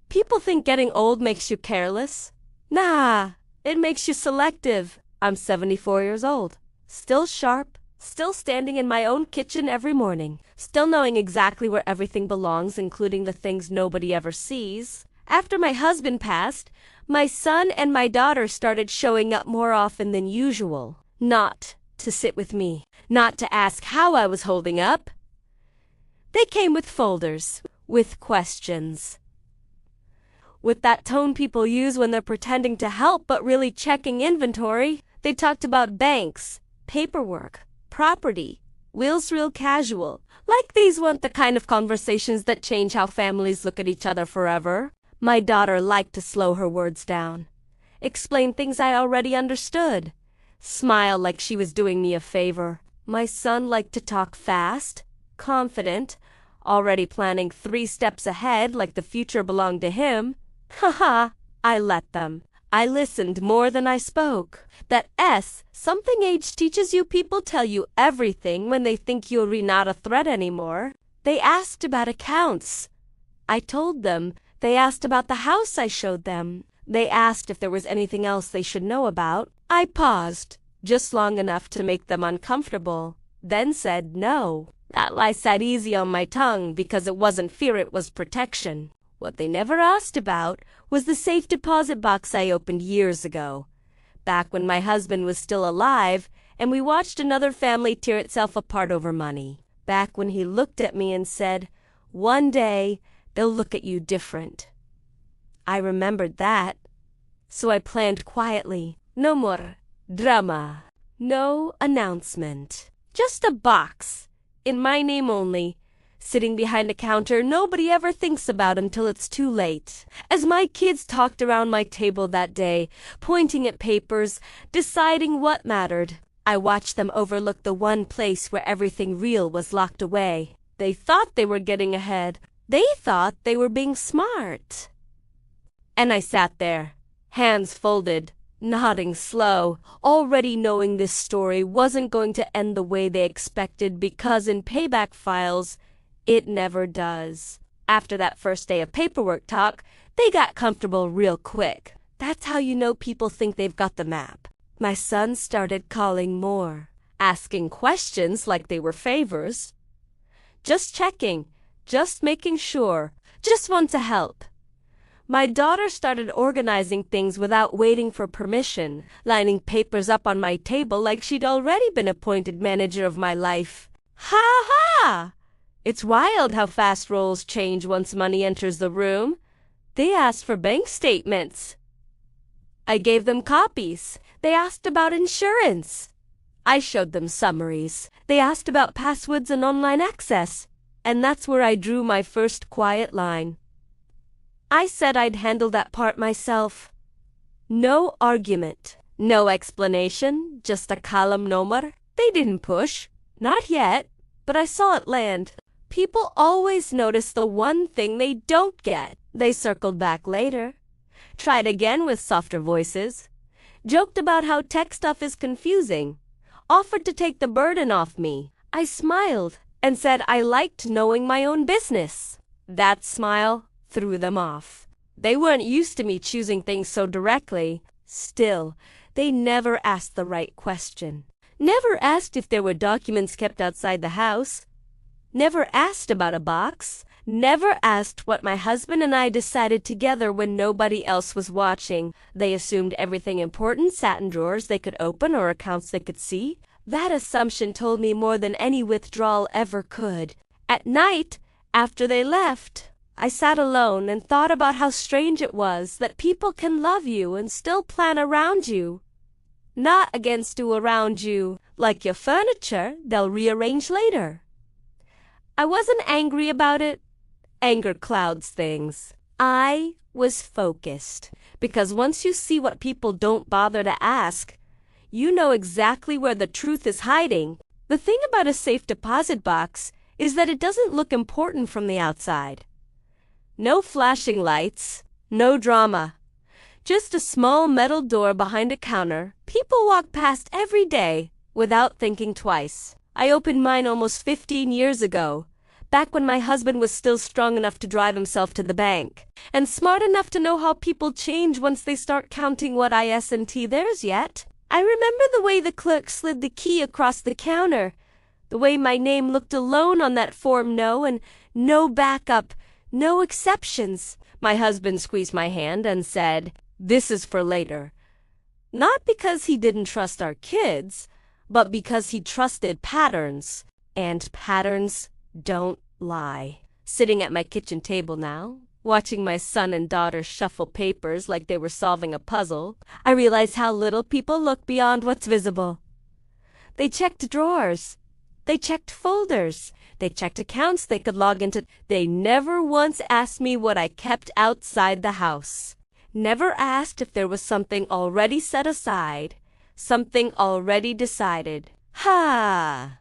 People think getting old makes you careless. Nah, it makes you selective. I'm 74 years old, still sharp, still standing in my own kitchen every morning, still knowing exactly where everything belongs, including the things nobody ever sees. After my husband passed, my son and my daughter started showing up more often than usual. Not to sit with me, not to ask how I was holding up. They came with folders, with questions. With that tone people use when they're pretending to help but really checking inventory. They talked about banks, paperwork, property, wills real casual. Like these weren't the kind of conversations that change how families look at each other forever. My daughter liked to slow her words down, explain things I already understood, smile like she was doing me a favor. My son liked to talk fast, confident, already planning 3 steps ahead like the future belonged to him. Haha, I let them. I listened more than I spoke. That something age teaches you. People tell you everything when they think you're not a threat anymore. They asked about accounts. I told them. They asked about the house I showed them. They asked if there was anything else they should know about. I paused, just long enough to make them uncomfortable, then said no. That lie sat easy on my tongue because it wasn't fear, it was protection. What they never asked about was the safe deposit box I opened years ago, back when my husband was still alive and we watched another family tear itself apart over money. Back when he looked at me and said, "One day, they'll look at you different." I remembered that, so I planned quietly. No more drama, no announcement, just a box, in my name only, sitting behind a counter nobody ever thinks about until it's too late. As my kids talked around my table that day, pointing at papers, deciding what mattered, I watched them overlook the one place where everything real was locked away. They thought they were getting ahead. They thought they were being smart. And I sat there, hands folded, nodding slow, already knowing this story wasn't going to end the way they expected, because in Payback Files, it never does. After that first day of paperwork talk, they got comfortable real quick. That's how you know people think they've got the map. My son started calling more, asking questions like they were favors. Just checking, just making sure, just want to help. My daughter started organizing things without waiting for permission, lining papers up on my table like she'd already been appointed manager of my life. Ha ha! It's wild how fast roles change once money enters the room. They asked for bank statements. I gave them copies. They asked about insurance. I showed them summaries. They asked about passwords and online access. And that's where I drew my first quiet line. I said I'd handle that part myself. No argument, no explanation, just a column number. They didn't push. Not yet, but I saw it land. People always notice the one thing they don't get. They circled back later, tried again with softer voices, joked about how tech stuff is confusing, offered to take the burden off me. I smiled and said I liked knowing my own business. That smile threw them off. They weren't used to me choosing things so directly. Still, they never asked the right question. Never asked if there were documents kept outside the house. Never asked about a box. Never asked what my husband and I decided together when nobody else was watching. They assumed everything important sat in drawers they could open or accounts they could see. That assumption told me more than any withdrawal ever could. At night, after they left, I sat alone and thought about how strange it was that people can love you and still plan around you. Not against you, around you, like your furniture they'll rearrange later. I wasn't angry about it. Anger clouds things. I was focused, because once you see what people don't bother to ask, you know exactly where the truth is hiding. The thing about a safe deposit box is that it doesn't look important from the outside. No flashing lights, no drama. Just a small metal door behind a counter people walk past every day without thinking twice. I opened mine almost 15 years ago, back when my husband was still strong enough to drive himself to the bank, and smart enough to know how people change once they start counting what isn't theirs yet. I remember the way the clerk slid the key across the counter, the way my name looked alone on that form no, and no backup, no exceptions. My husband squeezed my hand and said, "This is for later." Not because he didn't trust our kids, but because he trusted patterns, and patterns don't lie. Sitting at my kitchen table now, watching my son and daughter shuffle papers like they were solving a puzzle, I realized how little people look beyond what's visible. They checked drawers. They checked folders. They checked accounts they could log into. They never once asked me what I kept outside the house. Never asked if there was something already set aside, something already decided. Ha!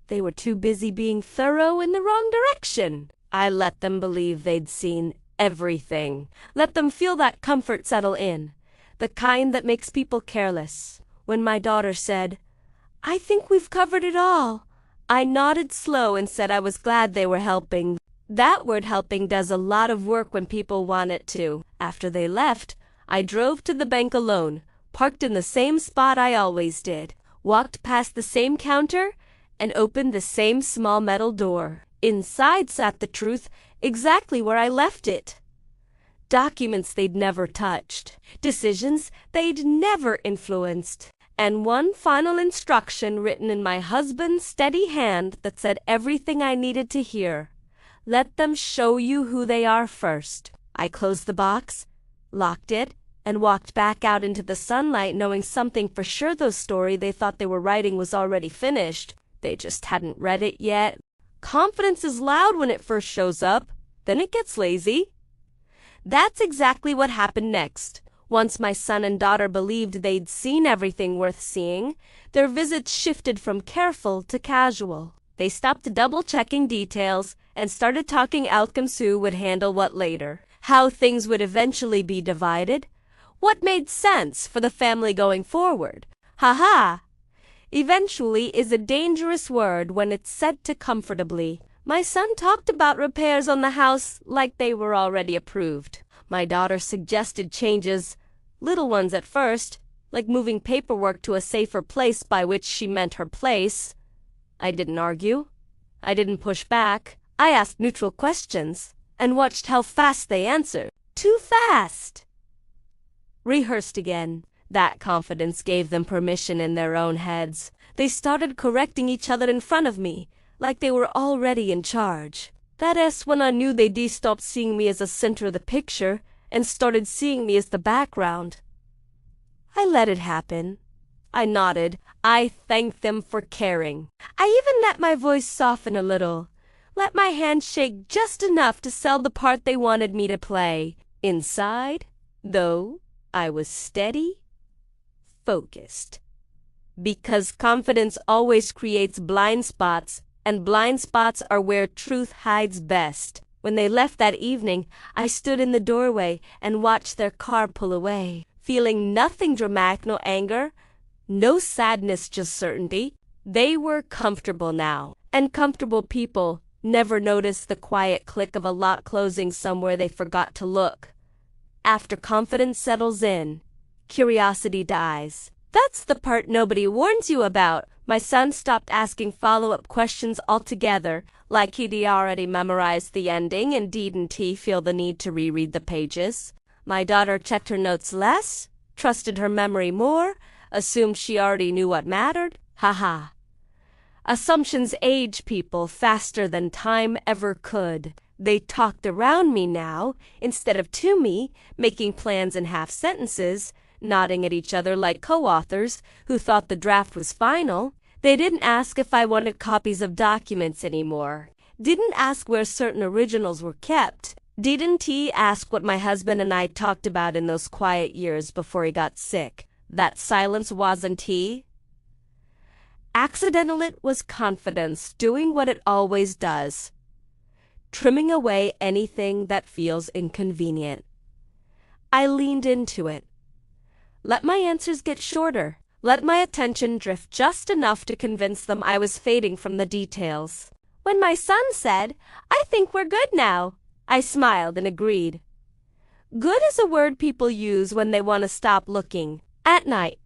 They were too busy being thorough in the wrong direction. I let them believe they'd seen everything. Let them feel that comfort settle in, the kind that makes people careless. When my daughter said, "I think we've covered it all," I nodded slow and said I was glad they were helping. That word helping does a lot of work when people want it to. After they left, I drove to the bank alone, parked in the same spot I always did, walked past the same counter, and opened the same small metal door. Inside sat the truth, exactly where I left it. Documents they'd never touched, decisions they'd never influenced, and one final instruction written in my husband's steady hand that said everything I needed to hear. Let them show you who they are first. I closed the box, locked it, and walked back out into the sunlight, knowing something for sure. The story they thought they were writing was already finished. They just hadn't read it yet. Confidence is loud when it first shows up, then it gets lazy. That's exactly what happened next. Once my son and daughter believed they'd seen everything worth seeing, their visits shifted from careful to casual. They stopped double-checking details and started talking who would handle what later, how things would eventually be divided, what made sense for the family going forward. Ha! Eventually is a dangerous word when it's said too comfortably. My son talked about repairs on the house like they were already approved. My daughter suggested changes, little ones at first, like moving paperwork to a safer place, by which she meant her place. I didn't argue. I didn't push back. I asked neutral questions and watched how fast they answered. Too fast. Rehearsed again. That confidence gave them permission in their own heads. They started correcting each other in front of me, like they were already in charge. That's when I knew they'd stopped seeing me as the center of the picture and started seeing me as the background. I let it happen. I nodded. I thanked them for caring. I even let my voice soften a little, let my hand shake just enough to sell the part they wanted me to play. Inside, though, I was steady, focused. Because confidence always creates blind spots, and blind spots are where truth hides best. When they left that evening, I stood in the doorway and watched their car pull away, feeling nothing dramatic, no anger, no sadness, just certainty. They were comfortable now, and comfortable people never notice the quiet click of a lock closing somewhere they forgot to look. After confidence settles in, curiosity dies. That's the part nobody warns you about. My son stopped asking follow-up questions altogether, like he'd already memorized the ending and didn't feel the need to reread the pages. My daughter checked her notes less, trusted her memory more, assumed she already knew what mattered. Ha! Assumptions age people faster than time ever could. They talked around me now, instead of to me, making plans in half sentences, nodding at each other like co-authors who thought the draft was final. They didn't ask if I wanted copies of documents anymore. Didn't ask where certain originals were kept. Didn't ask what my husband and I talked about in those quiet years before he got sick. That silence wasn't accidental. It was confidence doing what it always does, trimming away anything that feels inconvenient. I leaned into it. Let my answers get shorter. Let my attention drift just enough to convince them I was fading from the details. When my son said, "I think we're good now," I smiled and agreed. Good is a word people use when they want to stop looking. At night,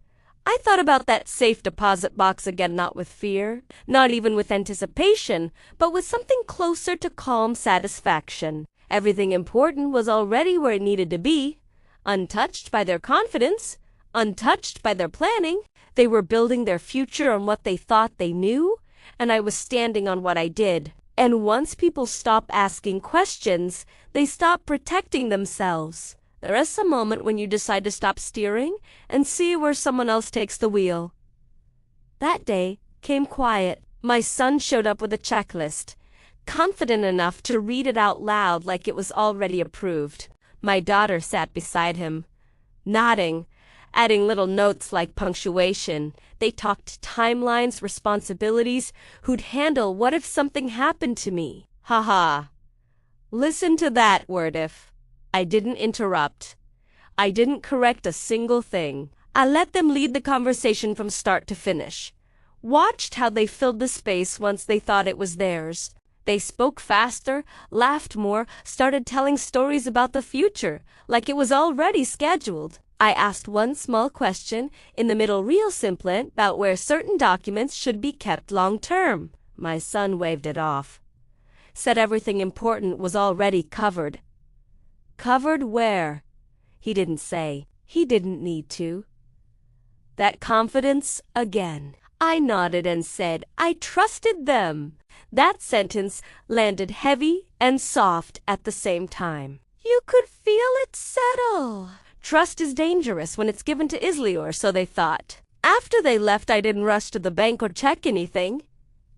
I thought about that safe deposit box again, not with fear, not even with anticipation, but with something closer to calm satisfaction. Everything important was already where it needed to be, untouched by their confidence, untouched by their planning. They were building their future on what they thought they knew, and I was standing on what I did. And once people stop asking questions, they stop protecting themselves. There is a moment when you decide to stop steering and see where someone else takes the wheel. That day came quiet. My son showed up with a checklist, confident enough to read it out loud like it was already approved. My daughter sat beside him, nodding, adding little notes like punctuation. They talked timelines, responsibilities, who'd handle what if something happened to me. Ha ha. Listen to that word if. I didn't interrupt. I didn't correct a single thing. I let them lead the conversation from start to finish. Watched how they filled the space once they thought it was theirs. They spoke faster, laughed more, started telling stories about the future, like it was already scheduled. I asked one small question in the middle, real simple, about where certain documents should be kept long term. My son waved it off. Said everything important was already covered. Covered where? He didn't say. He didn't need to. That confidence again. I nodded and said I trusted them. That sentence landed heavy and soft at the same time. You could feel it settle. Trust is dangerous when it's given to easily, or so they thought. After they left, I didn't rush to the bank or check anything.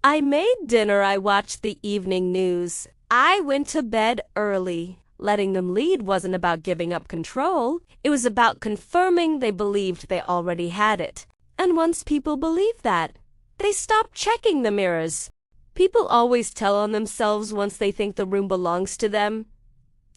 I made dinner. I watched the evening news. I went to bed early. Letting them lead wasn't about giving up control. It was about confirming they believed they already had it. And once people believe that, they stop checking the mirrors. People always tell on themselves once they think the room belongs to them.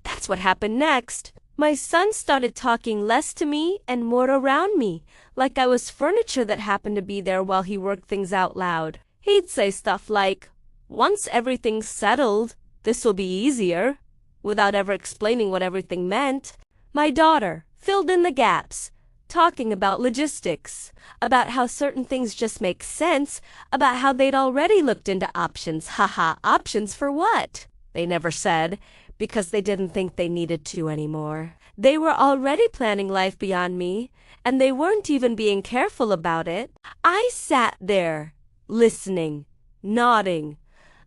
That's what happened next. My son started talking less to me and more around me, like I was furniture that happened to be there while he worked things out loud. He'd say stuff like, "Once everything's settled, this will be easier," without ever explaining what everything meant. My daughter filled in the gaps, talking about logistics, about how certain things just make sense, about how they'd already looked into options. Haha, options for what? They never said, because they didn't think they needed to anymore. They were already planning life beyond me, and they weren't even being careful about it. I sat there, listening, nodding,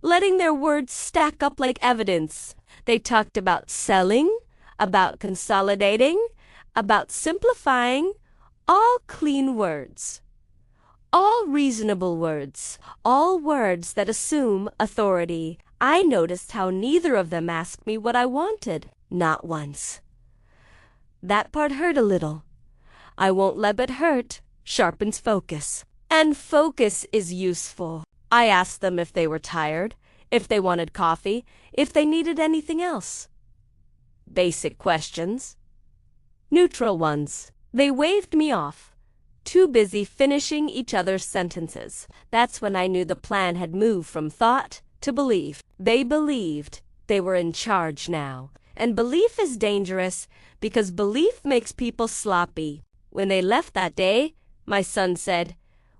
letting their words stack up like evidence. They talked about selling, about consolidating, about simplifying, all clean words, all reasonable words, all words that assume authority. I noticed how neither of them asked me what I wanted, not once. That part hurt a little. I won't let it hurt. Sharpens focus. And focus is useful. I asked them if they were tired, if they wanted coffee, if they needed anything else. Basic questions. Neutral ones. They waved me off, too busy finishing each other's sentences. That's when I knew the plan had moved from thought to belief. They believed they were in charge now. And belief is dangerous because belief makes people sloppy. When they left that day, my son said,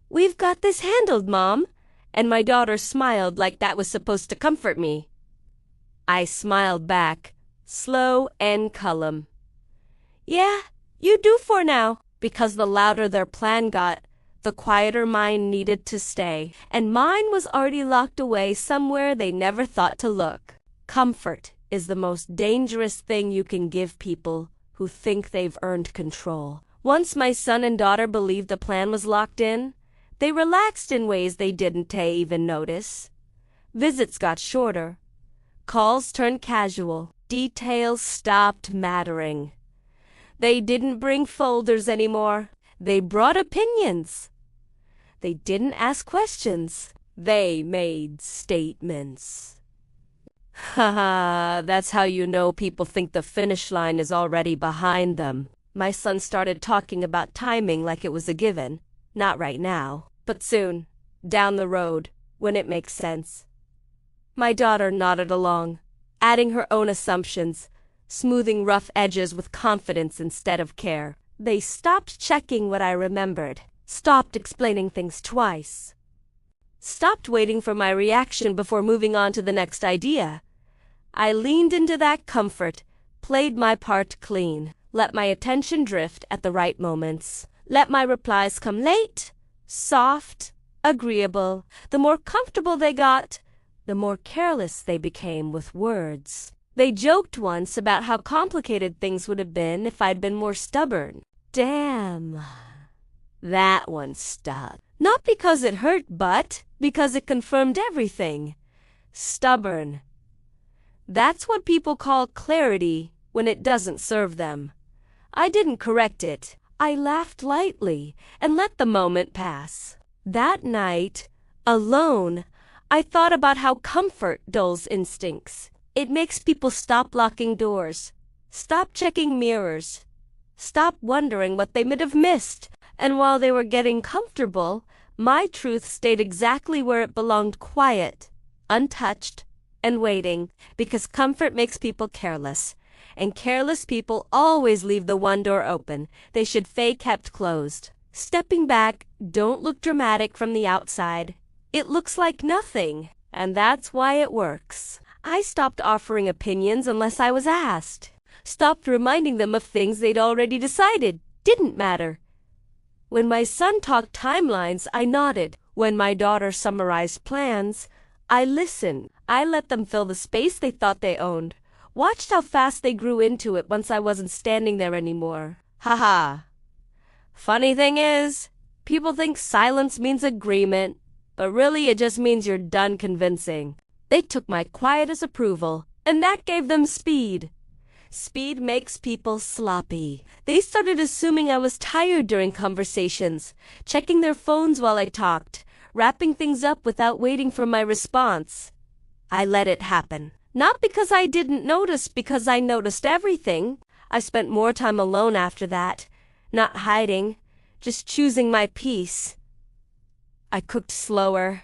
"We've got this handled, Mom." And my daughter smiled like that was supposed to comfort me. I smiled back, slow and calm. "Yeah, you do for now." Because the louder their plan got, the quieter mine needed to stay. And mine was already locked away somewhere they never thought to look. Comfort is the most dangerous thing you can give people who think they've earned control. Once my son and daughter believed the plan was locked in, they relaxed in ways they didn't even notice. Visits got shorter. Calls turned casual. Details stopped mattering. They didn't bring folders anymore. They brought opinions. They didn't ask questions. They made statements. Haha, that's how you know people think the finish line is already behind them. My son started talking about timing like it was a given. Not right now, but soon, down the road, when it makes sense. My daughter nodded along, adding her own assumptions, smoothing rough edges with confidence instead of care. They stopped checking what I remembered, stopped explaining things twice, stopped waiting for my reaction before moving on to the next idea. I leaned into that comfort, played my part clean, let my attention drift at the right moments, let my replies come late, soft, agreeable. The more comfortable they got, the more careless they became with words. They joked once about how complicated things would have been if I'd been more stubborn. Damn. That one stuck. Not because it hurt, but because it confirmed everything. Stubborn. That's what people call clarity when it doesn't serve them. I didn't correct it. I laughed lightly and let the moment pass. That night, alone, I thought about how comfort dulls instincts. It makes people stop locking doors, stop checking mirrors, stop wondering what they might have missed. And while they were getting comfortable, my truth stayed exactly where it belonged, quiet, untouched, and waiting, because comfort makes people careless. And careless people always leave the one door open they should fake kept closed. Stepping back, don't look dramatic from the outside. It looks like nothing, and that's why it works. I stopped offering opinions unless I was asked. Stopped reminding them of things they'd already decided didn't matter. When my son talked timelines, I nodded. When my daughter summarized plans, I listened. I let them fill the space they thought they owned. Watched how fast they grew into it once I wasn't standing there anymore. Haha. Funny thing is, people think silence means agreement, but really it just means you're done convincing. They took my quiet as approval, and that gave them speed. Speed makes people sloppy. They started assuming I was tired during conversations, checking their phones while I talked, wrapping things up without waiting for my response. I let it happen. Not because I didn't notice, because I noticed everything. I spent more time alone after that, not hiding, just choosing my peace. I cooked slower.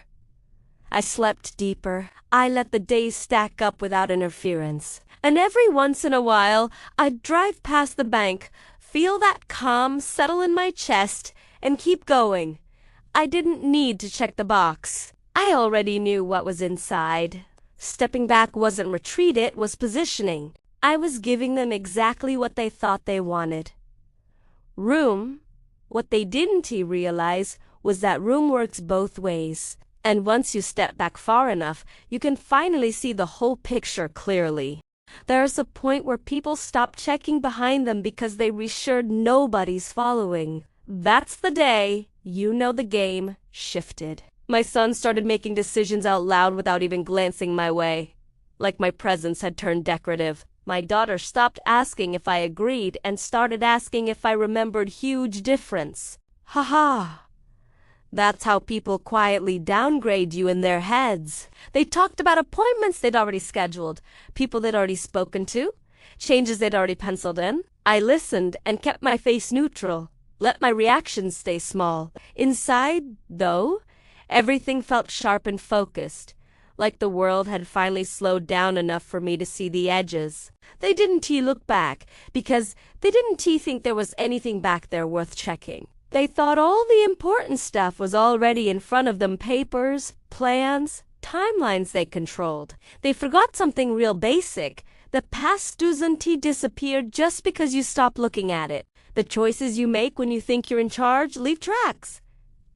I slept deeper. I let the days stack up without interference. And every once in a while, I'd drive past the bank, feel that calm settle in my chest, and keep going. I didn't need to check the box. I already knew what was inside. Stepping back wasn't retreat, it was positioning. I was giving them exactly what they thought they wanted. Room. What they didn't realize was that room works both ways. And once you step back far enough, you can finally see the whole picture clearly. There's a point where people stop checking behind them because they reassured nobody's following. That's the day, you know the game, shifted. My son started making decisions out loud without even glancing my way. Like my presence had turned decorative. My daughter stopped asking if I agreed and started asking if I remembered. Huge difference. Ha. That's how people quietly downgrade you in their heads. They talked about appointments they'd already scheduled, people they'd already spoken to, changes they'd already penciled in. I listened and kept my face neutral, let my reactions stay small. Inside, though, everything felt sharp and focused, like the world had finally slowed down enough for me to see the edges. They didn't look back, because they didn't think there was anything back there worth checking. They thought all the important stuff was already in front of them, papers, plans, timelines they controlled. They forgot something real basic. The past doesn't disappear just because you stop looking at it. The choices you make when you think you're in charge leave tracks.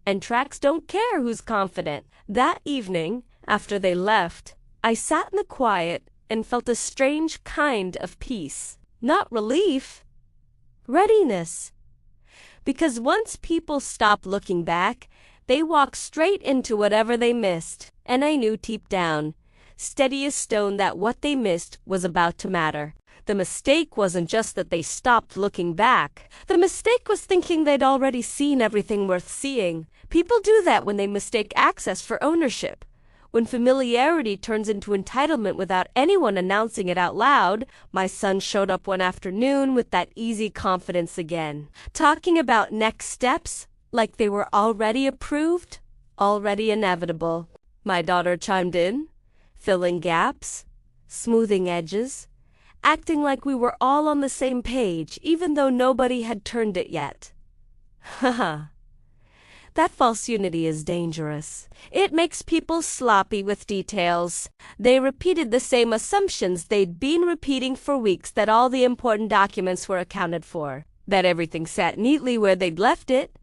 And tracks don't care who's confident. That evening, after they left, I sat in the quiet and felt a strange kind of peace. Not relief, readiness. Because once people stop looking back, they walk straight into whatever they missed. And I knew deep down, steady as stone, that what they missed was about to matter. The mistake wasn't just that they stopped looking back. The mistake was thinking they'd already seen everything worth seeing. People do that when they mistake access for ownership. When familiarity turns into entitlement without anyone announcing it out loud. My son showed up one afternoon with that easy confidence again, talking about next steps like they were already approved, already inevitable. My daughter chimed in, filling gaps, smoothing edges, acting like we were all on the same page even though nobody had turned it yet. Haha. That false unity is dangerous. It makes people sloppy with details. They repeated the same assumptions they'd been repeating for weeks, that all the important documents were accounted for, that everything sat neatly where they'd left it,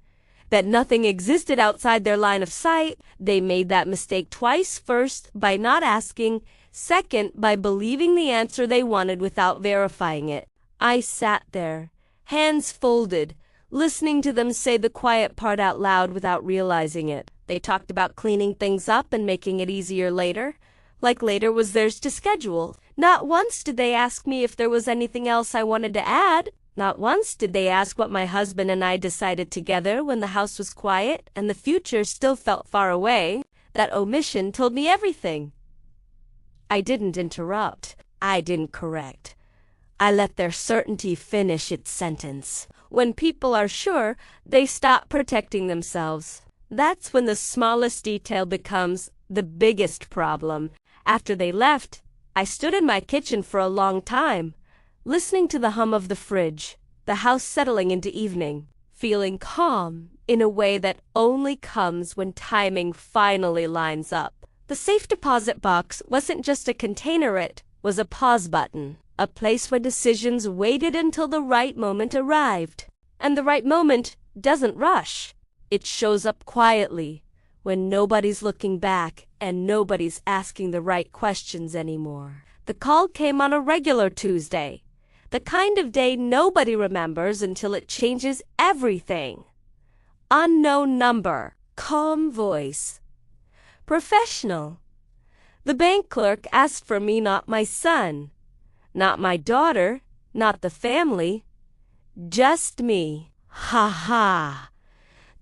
that nothing existed outside their line of sight. They made that mistake twice: first, by not asking; second, by believing the answer they wanted without verifying it. I sat there, hands folded, listening to them say the quiet part out loud without realizing it. They talked about cleaning things up and making it easier later, like later was theirs to schedule. Not once did they ask me if there was anything else I wanted to add. Not once did they ask what my husband and I decided together when the house was quiet and the future still felt far away. That omission told me everything. I didn't interrupt. I didn't correct. I let their certainty finish its sentence. When people are sure, they stop protecting themselves. That's when the smallest detail becomes the biggest problem. After they left, I stood in my kitchen for a long time, listening to the hum of the fridge, the house settling into evening, feeling calm in a way that only comes when timing finally lines up. The safe deposit box wasn't just a container, it was a pause button. A place where decisions waited until the right moment arrived. And the right moment doesn't rush. It shows up quietly, when nobody's looking back and nobody's asking the right questions anymore. The call came on a regular Tuesday, the kind of day nobody remembers until it changes everything. Unknown number, calm voice, professional. The bank clerk asked for me, not my son. Not my daughter, not the family, just me. Ha ha.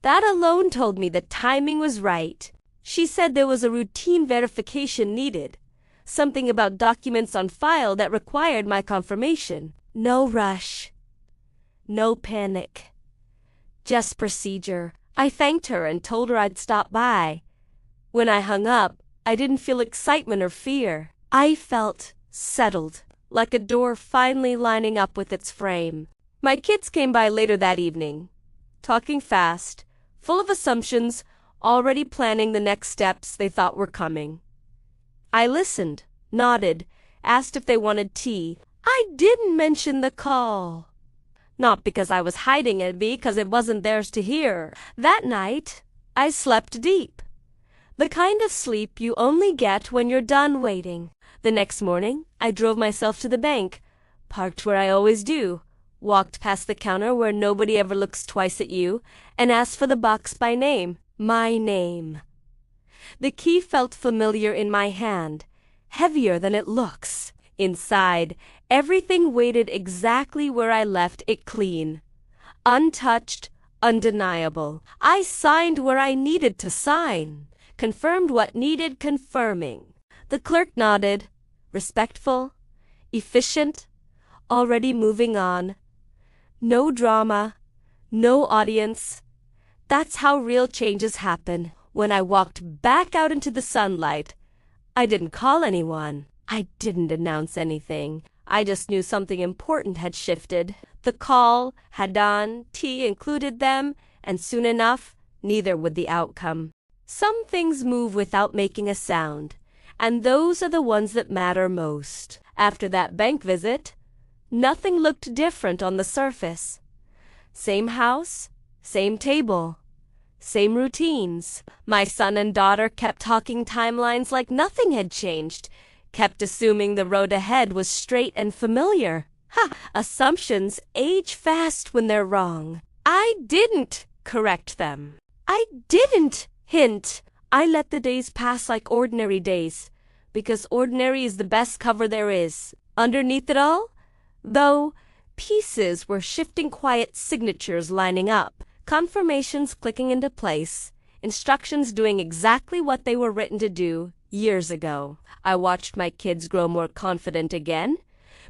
That alone told me the timing was right. She said there was a routine verification needed, something about documents on file that required my confirmation. No rush, no panic, just procedure. I thanked her and told her I'd stop by. When I hung up, I didn't feel excitement or fear. I felt settled, like a door finally lining up with its frame. My kids came by later that evening, talking fast, full of assumptions, already planning the next steps they thought were coming. I listened, nodded, asked if they wanted tea. I didn't mention the call. Not because I was hiding it, because it wasn't theirs to hear. That night, I slept deep. The kind of sleep you only get when you're done waiting. The next morning, I drove myself to the bank, parked where I always do, walked past the counter where nobody ever looks twice at you, and asked for the box by name. My name. The key felt familiar in my hand, heavier than it looks. Inside, everything waited exactly where I left it, clean, untouched, undeniable. I signed where I needed to sign, confirmed what needed confirming. The clerk nodded, respectful, efficient, already moving on. No drama, no audience. That's how real changes happen. When I walked back out into the sunlight, I didn't call anyone. I didn't announce anything. I just knew something important had shifted. The call had done, tea included them, and soon enough, neither would the outcome. Some things move without making a sound, and those are the ones that matter most. After that bank visit, nothing looked different on the surface. Same house, same table, same routines. My son and daughter kept talking timelines like nothing had changed, kept assuming the road ahead was straight and familiar. Ha! Assumptions age fast when they're wrong. I didn't correct them. I didn't hint. I let the days pass like ordinary days, because ordinary is the best cover there is. Underneath it all, though, pieces were shifting, quiet signatures lining up, confirmations clicking into place, instructions doing exactly what they were written to do years ago. I watched my kids grow more confident again,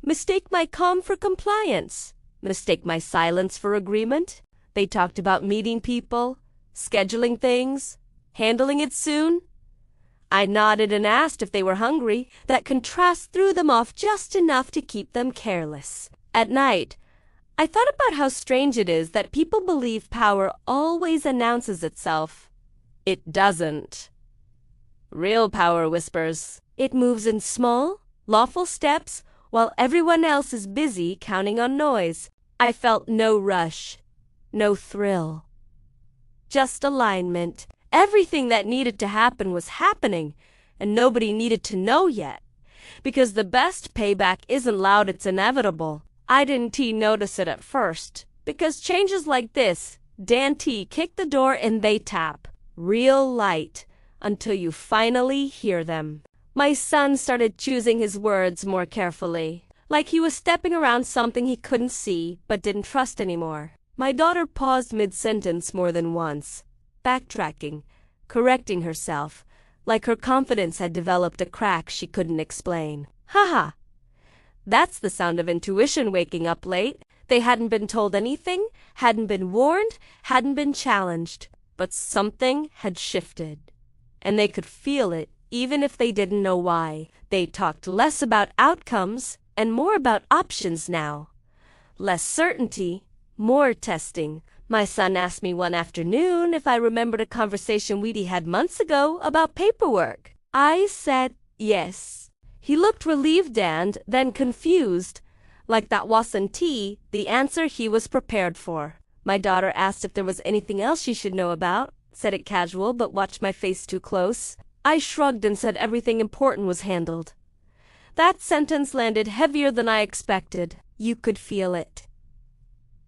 mistake my calm for compliance, mistake my silence for agreement. They talked about meeting people, scheduling things, handling it soon. I nodded and asked if they were hungry. That contrast threw them off just enough to keep them careless. At night, I thought about how strange it is that people believe power always announces itself. It doesn't. Real power whispers. It moves in small, lawful steps while everyone else is busy counting on noise. I felt no rush, no thrill. Just alignment. Everything that needed to happen was happening, and nobody needed to know yet. Because the best payback isn't loud, it's inevitable. I didn't notice it at first, because changes like this, Dan T kick the door and they tap. Real light, until you finally hear them. My son started choosing his words more carefully, like he was stepping around something he couldn't see but didn't trust anymore. My daughter paused mid-sentence more than once, backtracking, correcting herself, like her confidence had developed a crack she couldn't explain. Haha! That's the sound of intuition waking up late. They hadn't been told anything, hadn't been warned, hadn't been challenged, but something had shifted. And they could feel it, even if they didn't know why. They talked less about outcomes and more about options now. Less certainty, more testing. My son asked me one afternoon if I remembered a conversation we'd had months ago about paperwork. I said yes. He looked relieved and then confused, like that wasn't the answer he was prepared for. My daughter asked if there was anything else she should know about. Said it casual, but watched my face too close. I shrugged and said everything important was handled. That sentence landed heavier than I expected. You could feel it.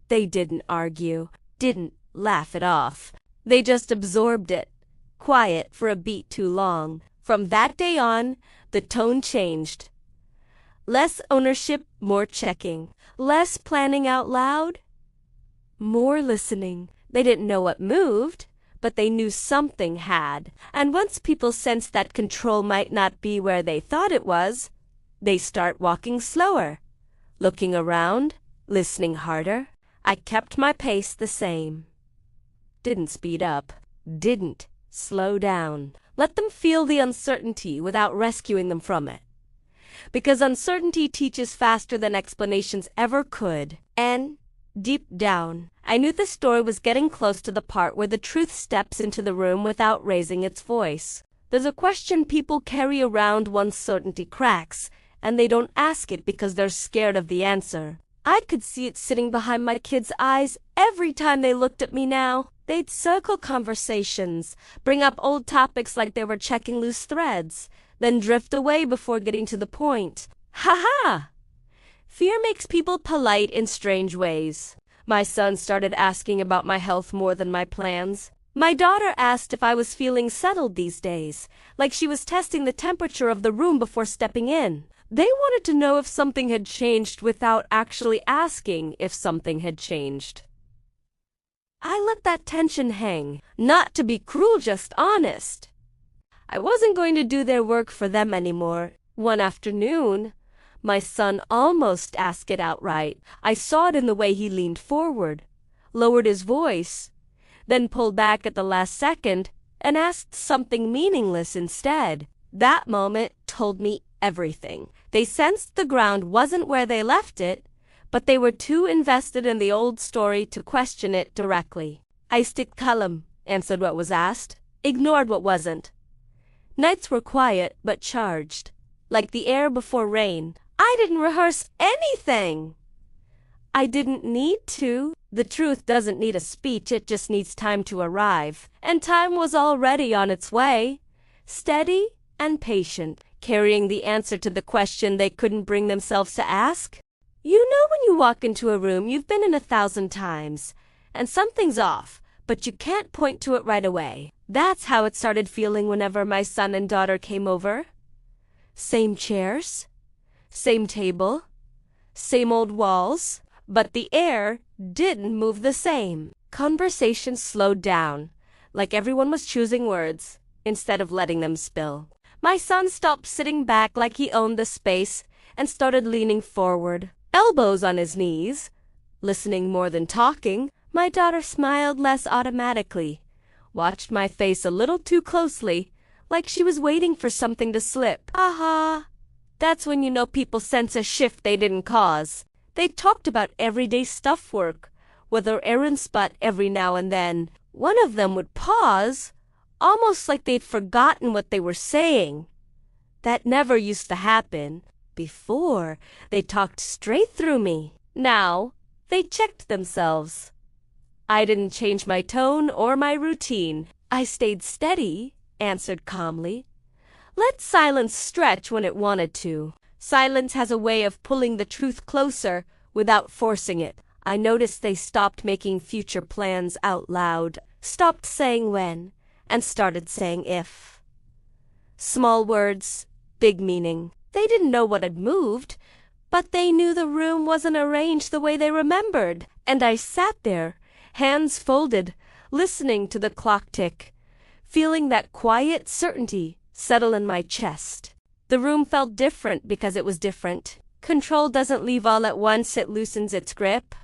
They didn't argue, didn't laugh it off. They just absorbed it, quiet for a beat too long. From that day on, the tone changed. Less ownership, more checking. Less planning out loud, more listening. They didn't know what moved, but they knew something had. And once people sensed that control might not be where they thought it was, they start walking slower, looking around, listening harder. I kept my pace the same. Didn't speed up, didn't slow down. Let them feel the uncertainty without rescuing them from it. Because uncertainty teaches faster than explanations ever could. And deep down, I knew the story was getting close to the part where the truth steps into the room without raising its voice. There's a question people carry around once certainty cracks, and they don't ask it because they're scared of the answer. I could see it sitting behind my kids' eyes every time they looked at me now. They'd circle conversations, bring up old topics like they were checking loose threads, then drift away before getting to the point. Ha! Fear makes people polite in strange ways. My son started asking about my health more than my plans. My daughter asked if I was feeling settled these days, like she was testing the temperature of the room before stepping in. They wanted to know if something had changed without actually asking if something had changed. I let that tension hang, not to be cruel, just honest. I wasn't going to do their work for them anymore. One afternoon, my son almost asked it outright. I saw it in the way he leaned forward, lowered his voice, then pulled back at the last second and asked something meaningless instead. That moment told me everything. They sensed the ground wasn't where they left it, but they were too invested in the old story to question it directly. I stayed calm, answered what was asked, ignored what wasn't. Nights were quiet but charged, like the air before rain. I didn't rehearse anything. I didn't need to. The truth doesn't need a speech, it just needs time to arrive. And time was already on its way, steady and patient, carrying the answer to the question they couldn't bring themselves to ask. You know when you walk into a room you've been in 1,000 times, and something's off, but you can't point to it right away. That's how it started feeling whenever my son and daughter came over. Same chairs, same table, same old walls, but the air didn't move the same. Conversation slowed down, like everyone was choosing words instead of letting them spill. My son stopped sitting back like he owned the space and started leaning forward, elbows on his knees, listening more than talking. My daughter smiled less automatically, watched my face a little too closely, like she was waiting for something to slip. Aha! That's when you know people sense a shift they didn't cause. They talked about everyday stuff work, whether errands, but every now and then, one of them would pause, almost like they'd forgotten what they were saying. That never used to happen. Before, they talked straight through me. Now, they checked themselves. I didn't change my tone or my routine. I stayed steady, answered calmly. Let silence stretch when it wanted to. Silence has a way of pulling the truth closer without forcing it. I noticed they stopped making future plans out loud, stopped saying when, and started saying if. Small words, big meaning. They didn't know what had moved, but they knew the room wasn't arranged the way they remembered. And I sat there, hands folded, listening to the clock tick, feeling that quiet certainty settle in my chest. The room felt different because it was different. Control doesn't leave all at once, it loosens its grip,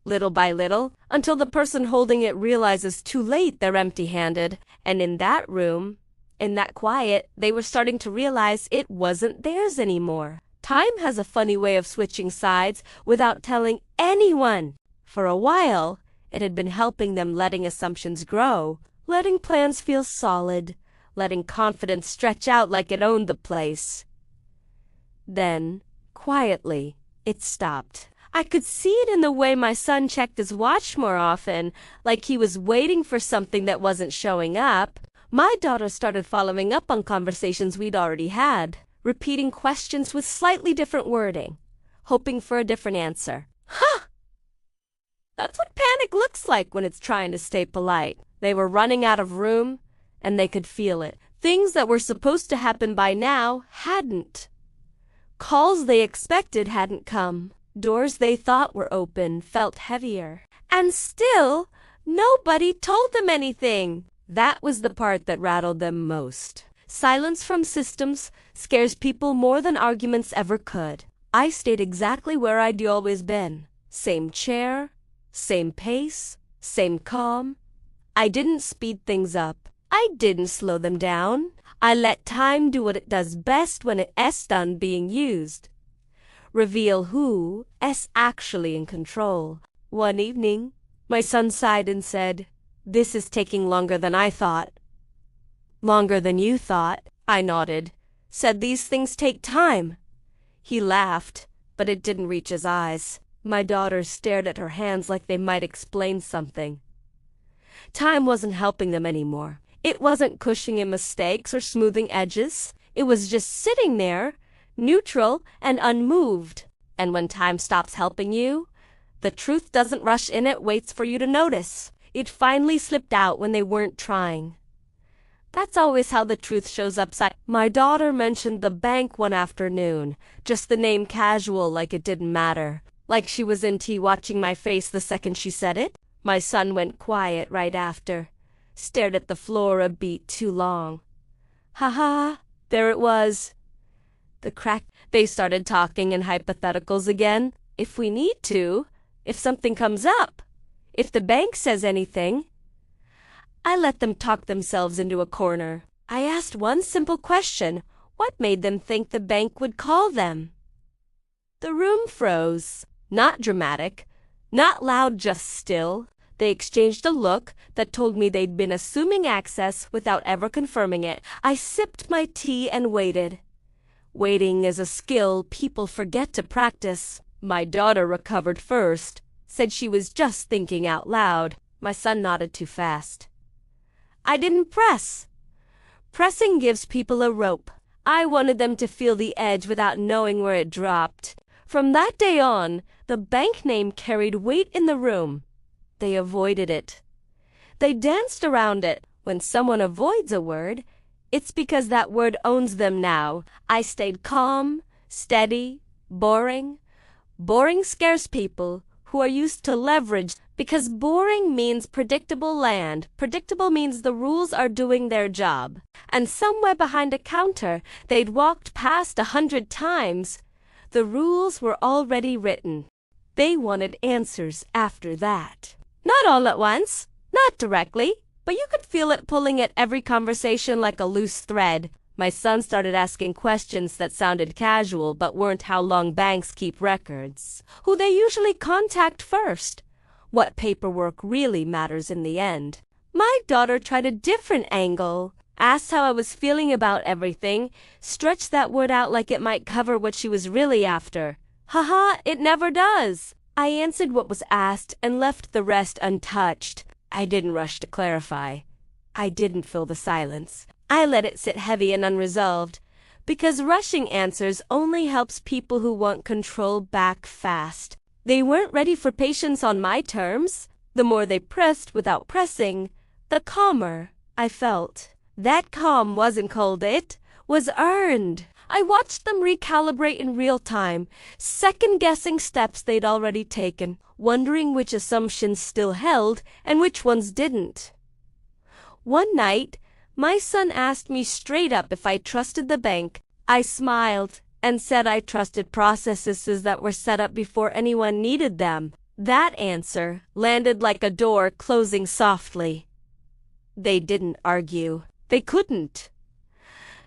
little by little, until the person holding it realizes too late they're empty-handed. And in that room, in that quiet, they were starting to realize it wasn't theirs anymore. Time has a funny way of switching sides without telling anyone. For a while, it had been helping them, letting assumptions grow, letting plans feel solid, letting confidence stretch out like it owned the place. Then, quietly, it stopped. I could see it in the way my son checked his watch more often, like he was waiting for something that wasn't showing up. My daughter started following up on conversations we'd already had, repeating questions with slightly different wording, hoping for a different answer. Huh! That's what panic looks like when it's trying to stay polite. They were running out of room, and they could feel it. Things that were supposed to happen by now hadn't. Calls they expected hadn't come. Doors they thought were open felt heavier. And still, nobody told them anything. That was the part that rattled them most. Silence from systems scares people more than arguments ever could. I stayed exactly where I'd always been. Same chair, same pace, same calm. I didn't speed things up. I didn't slow them down. I let time do what it does best when it's done being used. Reveal who's actually in control. One evening, my son sighed and said, "This is taking longer than I thought." "Longer than you thought," I nodded. Said these things take time. He laughed, but it didn't reach his eyes. My daughter stared at her hands like they might explain something. Time wasn't helping them anymore. It wasn't cushioning mistakes or smoothing edges. It was just sitting there, neutral and unmoved. And when time stops helping you, the truth doesn't rush in, it waits for you to notice. It finally slipped out when they weren't trying. That's always how the truth shows up. My daughter mentioned the bank one afternoon, just the name casual, like it didn't matter. Like she was in tea watching my face the second she said it. My son went quiet right after, stared at the floor a beat too long. Ha, there it was. The crack. They started talking in hypotheticals again. If we need to, if something comes up, if the bank says anything. I let them talk themselves into a corner. I asked one simple question. What made them think the bank would call them? The room froze. Not dramatic, not loud, just still. They exchanged a look that told me they'd been assuming access without ever confirming it. I sipped my tea and waited. Waiting is a skill people forget to practice. My daughter recovered first, said she was just thinking out loud. My son nodded too fast. I didn't press. Pressing gives people a rope. I wanted them to feel the edge without knowing where it dropped. From that day on, the bank name carried weight in the room. They avoided it. They danced around it. When someone avoids a word, it's because that word owns them now. I stayed calm, steady, boring. Boring scares people who are used to leverage, because boring means predictable land. Predictable means the rules are doing their job. And somewhere behind a counter they'd walked past 100 times, the rules were already written. They wanted answers after that. Not all at once, not directly, but you could feel it pulling at every conversation like a loose thread. My son started asking questions that sounded casual but weren't: how long banks keep records, who they usually contact first, what paperwork really matters in the end. My daughter tried a different angle, asked how I was feeling about everything, stretched that word out like it might cover what she was really after. Haha, it never does. I answered what was asked and left the rest untouched. I didn't rush to clarify. I didn't fill the silence. I let it sit heavy and unresolved, because rushing answers only helps people who want control back fast. They weren't ready for patience on my terms. The more they pressed without pressing, the calmer I felt. That calm wasn't cold, it was earned. I watched them recalibrate in real time, second-guessing steps they'd already taken, wondering which assumptions still held and which ones didn't. One night, my son asked me straight up if I trusted the bank. I smiled and said I trusted processes that were set up before anyone needed them. That answer landed like a door closing softly. They didn't argue. They couldn't.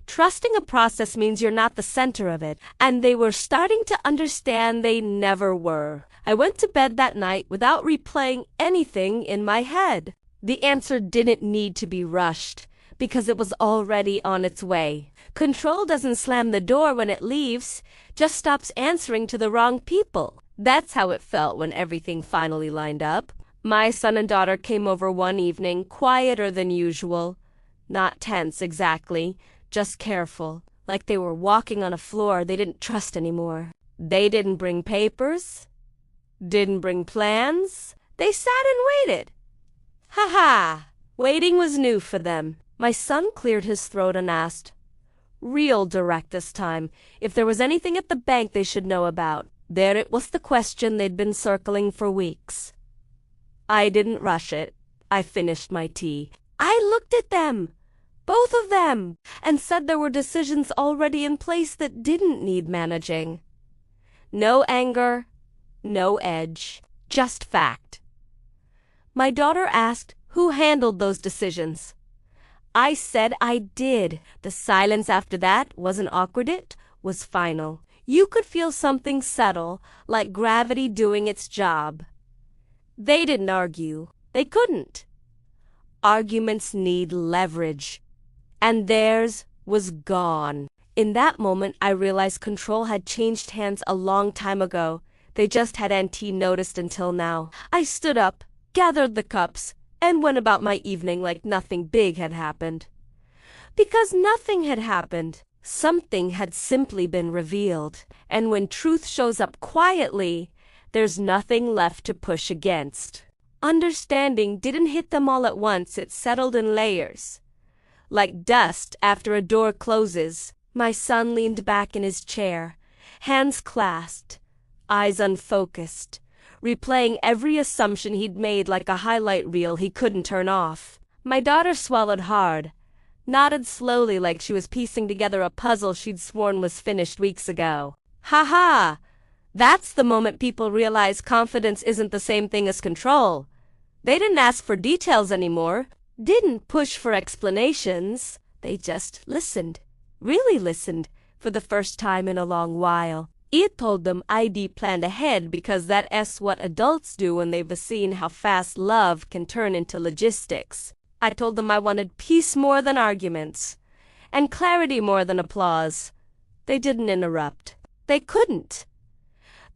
Trusting a process means you're not the center of it, and they were starting to understand they never were. I went to bed that night without replaying anything in my head. The answer didn't need to be rushed, because it was already on its way. Control doesn't slam the door when it leaves, just stops answering to the wrong people. That's how it felt when everything finally lined up. My son and daughter came over one evening, quieter than usual. Not tense exactly, just careful, like they were walking on a floor they didn't trust anymore. They didn't bring papers, didn't bring plans. They sat and waited. Ha ha! Waiting was new for them. My son cleared his throat and asked, real direct this time, if there was anything at the bank they should know about. There it was, the question they'd been circling for weeks. I didn't rush it. I finished my tea. I looked at them, both of them, and said there were decisions already in place that didn't need managing. No anger, no edge, just fact. My daughter asked who handled those decisions. I said I did. The silence after that wasn't awkward, it was final. You could feel something settle, like gravity doing its job. They didn't argue. They couldn't. Arguments need leverage, and theirs was gone. In that moment, I realized control had changed hands a long time ago. They just hadn't noticed until now. I stood up, gathered the cups, and went about my evening like nothing big had happened. Because nothing had happened. Something had simply been revealed. And when truth shows up quietly, there's nothing left to push against. Understanding didn't hit them all at once. It settled in layers. Like dust after a door closes, my son leaned back in his chair, hands clasped, eyes unfocused, replaying every assumption he'd made like a highlight reel he couldn't turn off. My daughter swallowed hard, nodded slowly like she was piecing together a puzzle she'd sworn was finished weeks ago. Ha ha! That's the moment people realize confidence isn't the same thing as control. They didn't ask for details anymore, didn't push for explanations. They just listened, really listened, for the first time in a long while. It told them I'd planned ahead, because that's what adults do when they've seen how fast love can turn into logistics. I told them I wanted peace more than arguments, and clarity more than applause. They didn't interrupt. They couldn't.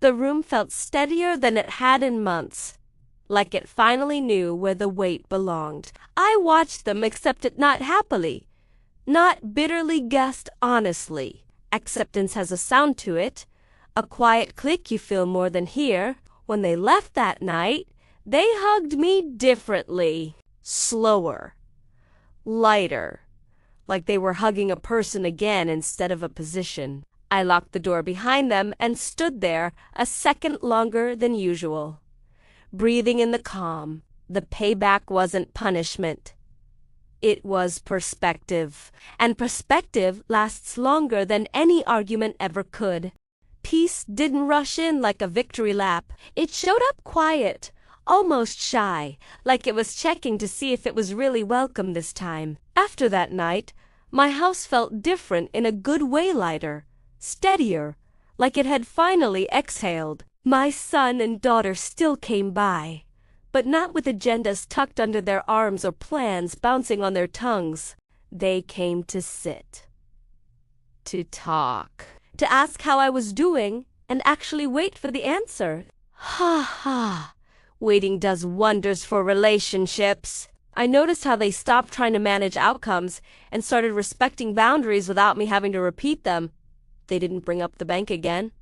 The room felt steadier than it had in months, like it finally knew where the weight belonged. I watched them accept it, not happily, not bitterly, guessed honestly. Acceptance has a sound to it, a quiet click you feel more than hear. When they left that night, they hugged me differently, slower, lighter, like they were hugging a person again instead of a position. I locked the door behind them and stood there a second longer than usual, breathing in the calm. The payback wasn't punishment. It was perspective, and perspective lasts longer than any argument ever could. Peace didn't rush in like a victory lap. It showed up quiet, almost shy, like it was checking to see if it was really welcome this time. After that night, my house felt different in a good way, lighter, steadier, like it had finally exhaled. My son and daughter still came by, but not with agendas tucked under their arms or plans bouncing on their tongues. They came to sit, to talk, to ask how I was doing, and actually wait for the answer. Ha ha! Waiting does wonders for relationships. I noticed how they stopped trying to manage outcomes and started respecting boundaries without me having to repeat them. They didn't bring up the bank again.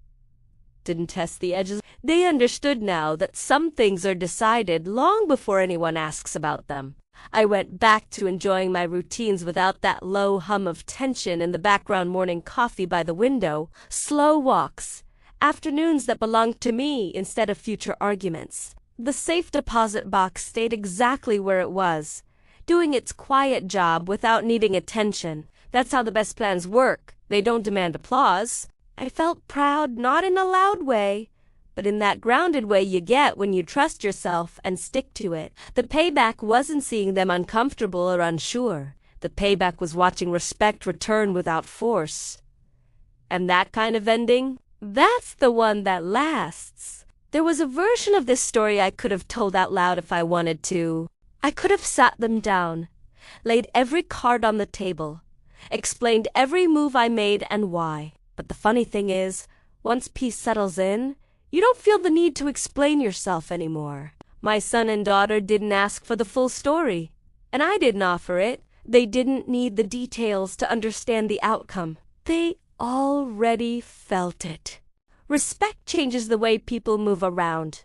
Didn't test the edges. They understood now that some things are decided long before anyone asks about them. I went back to enjoying my routines without that low hum of tension in the background, morning coffee by the window, slow walks, afternoons that belonged to me instead of future arguments. The safe deposit box stayed exactly where it was, doing its quiet job without needing attention. That's how the best plans work. They don't demand applause. I felt proud, not in a loud way, but in that grounded way you get when you trust yourself and stick to it. The payback wasn't seeing them uncomfortable or unsure. The payback was watching respect return without force. And that kind of ending, that's the one that lasts. There was a version of this story I could have told out loud if I wanted to. I could have sat them down, laid every card on the table, explained every move I made and why. But the funny thing is, once peace settles in, you don't feel the need to explain yourself anymore. My son and daughter didn't ask for the full story, and I didn't offer it. They didn't need the details to understand the outcome. They already felt it. Respect changes the way people move around.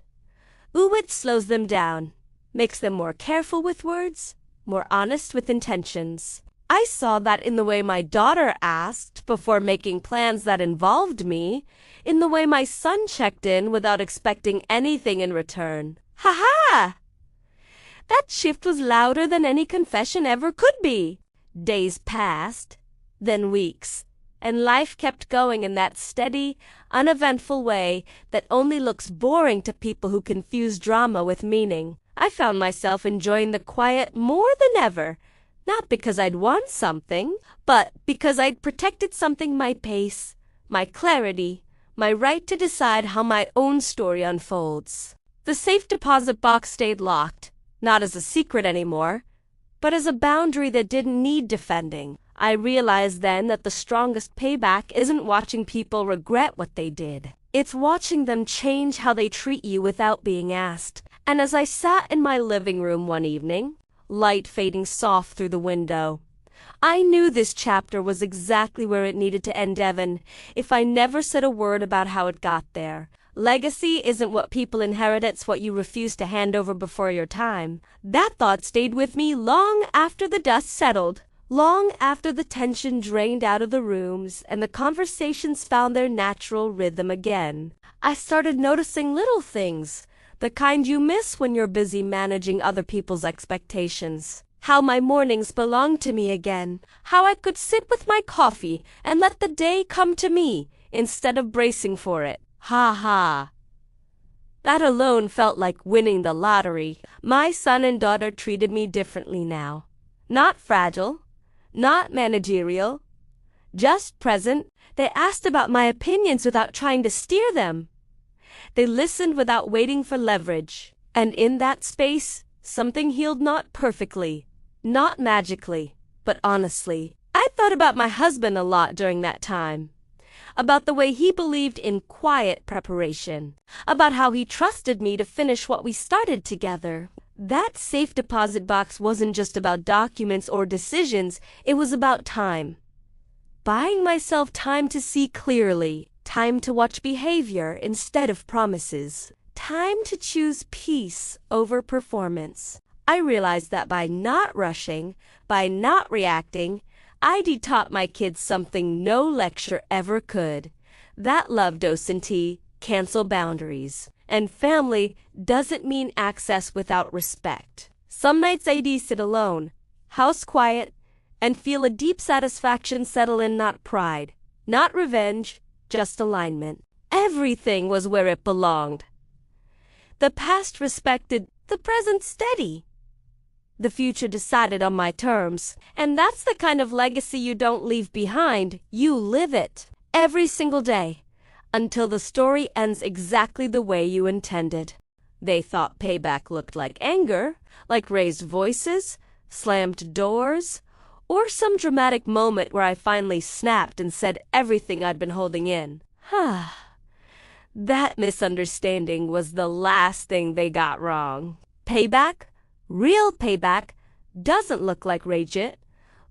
Ooh, it slows them down, makes them more careful with words, more honest with intentions. I saw that in the way my daughter asked before making plans that involved me, in the way my son checked in without expecting anything in return. Ha-ha! That shift was louder than any confession ever could be. Days passed, then weeks, and life kept going in that steady, uneventful way that only looks boring to people who confuse drama with meaning. I found myself enjoying the quiet more than ever. Not because I'd won something, but because I'd protected something: my pace, my clarity, my right to decide how my own story unfolds. The safe deposit box stayed locked, not as a secret anymore, but as a boundary that didn't need defending. I realized then that the strongest payback isn't watching people regret what they did. It's watching them change how they treat you without being asked. And as I sat in my living room one evening, light fading soft through the window, I knew this chapter was exactly where it needed to end, Evan, if I never said a word about how it got there. Legacy isn't what people inherit, it's what you refuse to hand over before your time. That thought stayed with me long after the dust settled, long after the tension drained out of the rooms and the conversations found their natural rhythm again. I started noticing little things, the kind you miss when you're busy managing other people's expectations. How my mornings belonged to me again. How I could sit with my coffee and let the day come to me instead of bracing for it. Ha ha. That alone felt like winning the lottery. My son and daughter treated me differently now. Not fragile, not managerial, just present. They asked about my opinions without trying to steer them. They listened without waiting for leverage. And in that space, something healed, not perfectly, not magically, but honestly. I thought about my husband a lot during that time. About the way he believed in quiet preparation. About how he trusted me to finish what we started together. That safe deposit box wasn't just about documents or decisions, it was about time. Buying myself time to see clearly. Time to watch behavior instead of promises. Time to choose peace over performance. I realized that by not rushing, by not reacting, I taught my kids something no lecture ever could. That love doesn't cancel boundaries. And family doesn't mean access without respect. Some nights I'd sit alone, house quiet, and feel a deep satisfaction settle in, not pride, not revenge, just alignment. Everything was where it belonged. The past respected, the present steady. The future decided on my terms. And that's the kind of legacy you don't leave behind, you live it. Every single day. Until the story ends exactly the way you intended. They thought payback looked like anger, like raised voices, slammed doors, or some dramatic moment where I finally snapped and said everything I'd been holding in. That misunderstanding was the last thing they got wrong. Payback, real payback, doesn't look like rage. It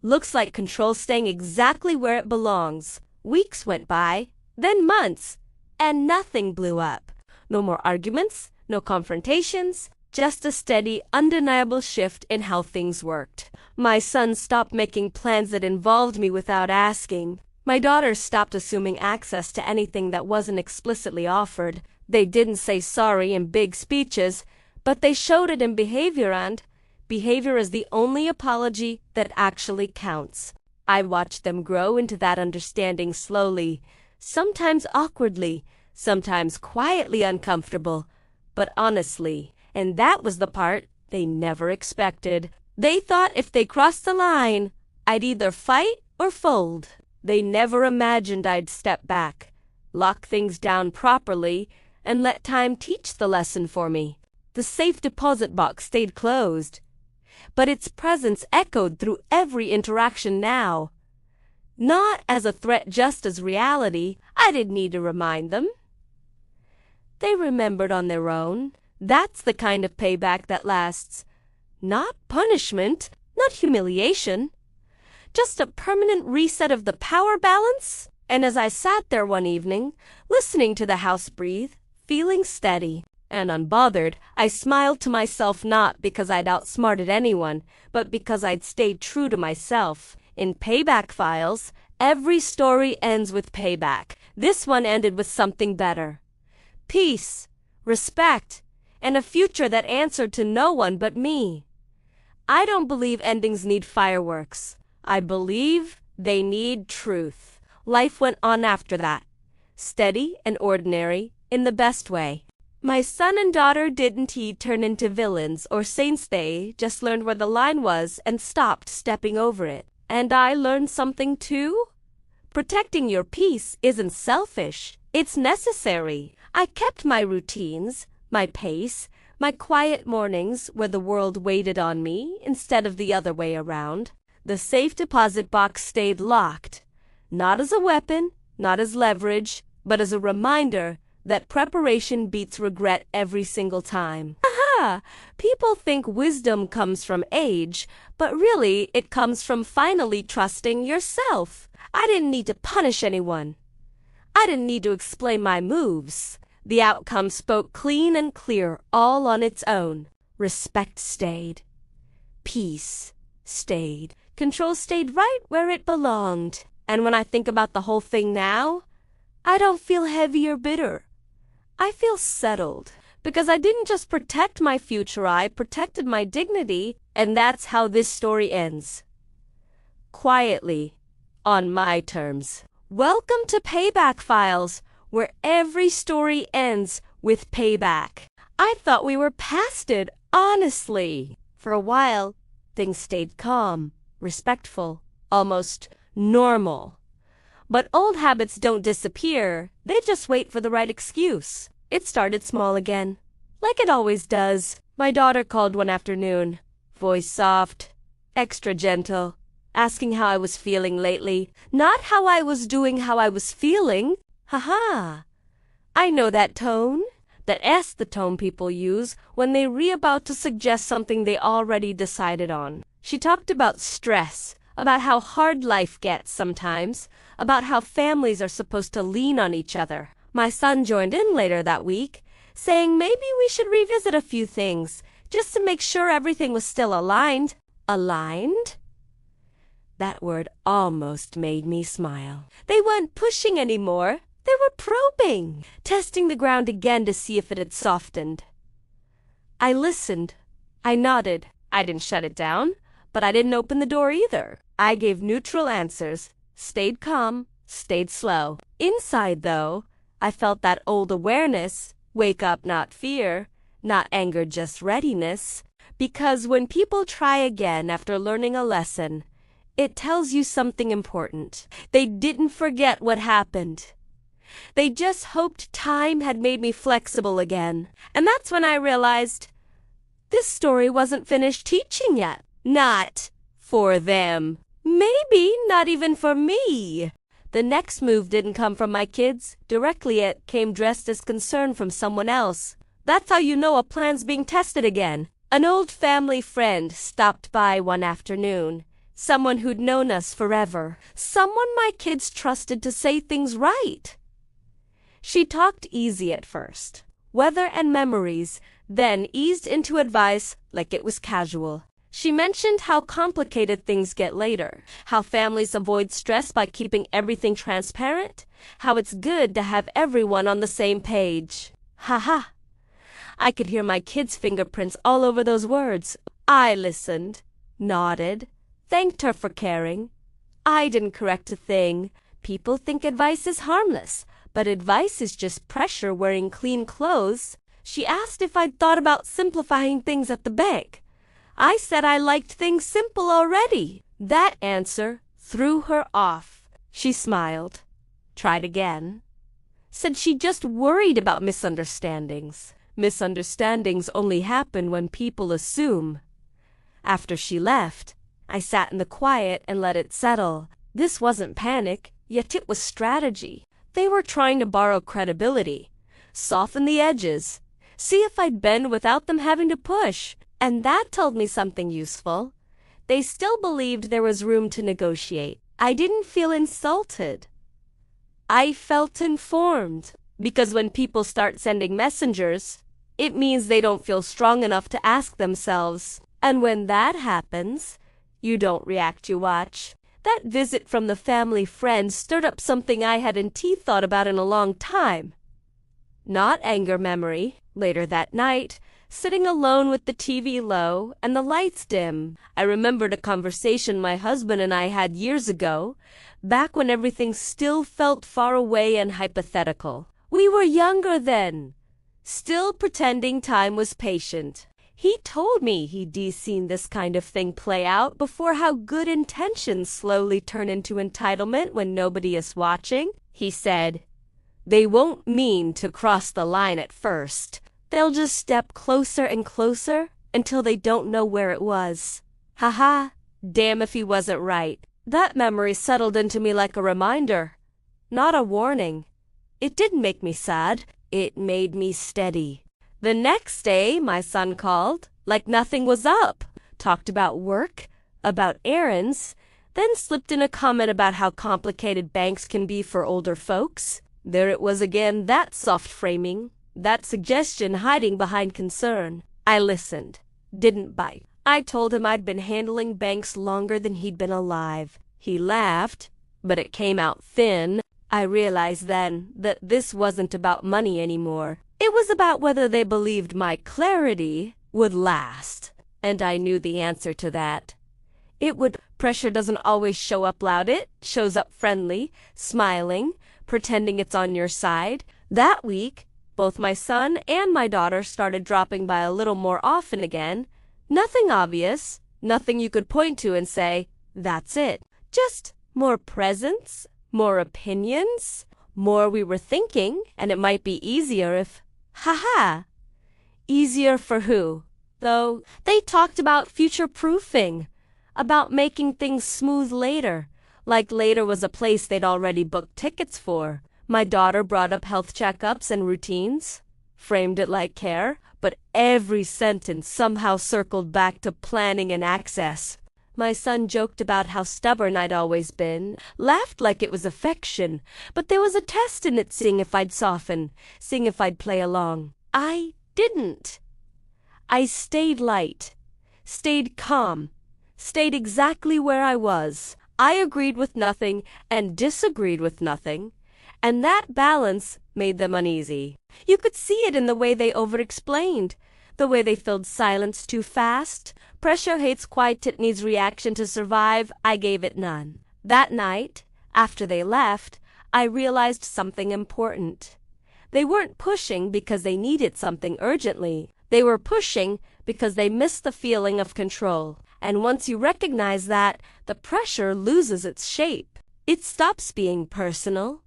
looks like control staying exactly where it belongs. Weeks went by, then months, and nothing blew up. No more arguments, no confrontations, just a steady, undeniable shift in how things worked. My son stopped making plans that involved me without asking. My daughter stopped assuming access to anything that wasn't explicitly offered. They didn't say sorry in big speeches, but they showed it in behavior, and behavior is the only apology that actually counts. I watched them grow into that understanding slowly, sometimes awkwardly, sometimes quietly uncomfortable, but honestly, and that was the part they never expected. They thought if they crossed the line, I'd either fight or fold. They never imagined I'd step back, lock things down properly, and let time teach the lesson for me. The safe deposit box stayed closed, but its presence echoed through every interaction now. Not as a threat, just as reality. I didn't need to remind them. They remembered on their own. That's the kind of payback that lasts. Not punishment, not humiliation. Just a permanent reset of the power balance. And as I sat there one evening, listening to the house breathe, feeling steady and unbothered, I smiled to myself, not because I'd outsmarted anyone, but because I'd stayed true to myself. In Payback Files, every story ends with payback. This one ended with something better. Peace, respect, and a future that answered to no one but me. I don't believe endings need fireworks. I believe they need truth. Life went on after that, steady and ordinary, in the best way. My son and daughter didn't turn into villains or saints. They just learned where the line was and stopped stepping over it. And I learned something too. Protecting your peace isn't selfish. It's necessary. I kept my routines, my pace, my quiet mornings where the world waited on me instead of the other way around. The safe deposit box stayed locked, not as a weapon, not as leverage, but as a reminder that preparation beats regret every single time. People think wisdom comes from age, but really it comes from finally trusting yourself. I didn't need to punish anyone. I didn't need to explain my moves. The outcome spoke clean and clear, all on its own. Respect stayed. Peace stayed. Control stayed right where it belonged. And when I think about the whole thing now, I don't feel heavy or bitter. I feel settled. Because I didn't just protect my future, I protected my dignity, and that's how this story ends. Quietly, on my terms. Welcome to Payback Files, where every story ends with payback. I thought we were past it, honestly. For a while, things stayed calm, respectful, almost normal. But old habits don't disappear, they just wait for the right excuse. It started small again, like it always does. My daughter called one afternoon, voice soft, extra gentle, asking how I was feeling lately. Not how I was doing, how I was feeling. I know that tone. That's the tone people use when they're about to suggest something they already decided on. She talked about stress, about how hard life gets sometimes, about how families are supposed to lean on each other. My son joined in later that week, saying maybe we should revisit a few things, just to make sure everything was still aligned. Aligned? That word almost made me smile. They weren't pushing anymore. They were probing, testing the ground again to see if it had softened. I listened. I nodded. I didn't shut it down, but I didn't open the door either. I gave neutral answers, stayed calm, stayed slow. Inside, though, I felt that old awareness, wake up, not fear. Not anger, just readiness. Because when people try again after learning a lesson, it tells you something important. They didn't forget what happened. They just hoped time had made me flexible again. And that's when I realized this story wasn't finished teaching yet. Not for them. Maybe not even for me. The next move didn't come from my kids. Directly it came dressed as concern from someone else. That's how you know a plan's being tested again. An old family friend stopped by one afternoon. Someone who'd known us forever. Someone my kids trusted to say things right. She talked easy at first. Weather and memories, then eased into advice like it was casual. She mentioned how complicated things get later, how families avoid stress by keeping everything transparent, how it's good to have everyone on the same page. Haha. I could hear my kids' fingerprints all over those words. I listened, nodded, thanked her for caring. I didn't correct a thing. People think advice is harmless, but advice is just pressure wearing clean clothes. She asked if I'd thought about simplifying things at the bank. I said I liked things simple already. That answer threw her off. She smiled, tried again, said she just worried about misunderstandings. Misunderstandings only happen when people assume. After she left, I sat in the quiet and let it settle. This wasn't panic, yet it was strategy. They were trying to borrow credibility, soften the edges, see if I'd bend without them having to push. And that told me something useful. They still believed there was room to negotiate. I didn't feel insulted. I felt informed. Because when people start sending messengers, it means they don't feel strong enough to ask themselves. And when that happens, you don't react, you watch. That visit from the family friend stirred up something I hadn't thought about in a long time. Not anger memory. Later that night, sitting alone with the TV low and the lights dim, I remembered a conversation my husband and I had years ago, back when everything still felt far away and hypothetical. We were younger then, still pretending time was patient. He told me he'd seen this kind of thing play out before, how good intentions slowly turn into entitlement when nobody is watching. He said, they won't mean to cross the line at first. They'll just step closer and closer until they don't know where it was. Haha, damn if he wasn't right. That memory settled into me like a reminder, not a warning. It didn't make me sad. It made me steady. The next day, my son called, like nothing was up, talked about work, about errands, then slipped in a comment about how complicated banks can be for older folks. There it was again, that soft framing, that suggestion hiding behind concern. I listened, didn't bite. I told him I'd been handling banks longer than he'd been alive. He laughed, but it came out thin. I realized then that this wasn't about money anymore. It was about whether they believed my clarity would last. And I knew the answer to that. It would. Pressure doesn't always show up loud. It shows up friendly, smiling, pretending it's on your side. That week, both my son and my daughter started dropping by a little more often again. Nothing obvious, nothing you could point to and say, that's it. Just more presence, more opinions, more we were thinking, and it might be easier if, haha, easier for who? Though they talked about future-proofing, about making things smooth later, like later was a place they'd already booked tickets for. My daughter brought up health checkups and routines, framed it like care, but every sentence somehow circled back to planning and access. My son joked about how stubborn I'd always been, laughed like it was affection, but there was a test in it, seeing if I'd soften, seeing if I'd play along. I didn't. I stayed light, stayed calm, stayed exactly where I was. I agreed with nothing and disagreed with nothing, and that balance made them uneasy. You could see it in the way they over-explained, the way they filled silence too fast. Pressure hates quiet, it needs reaction to survive. I gave it none. That night, after they left, I realized something important. They weren't pushing because they needed something urgently. They were pushing because they missed the feeling of control. And once you recognize that, the pressure loses its shape. It stops being personal.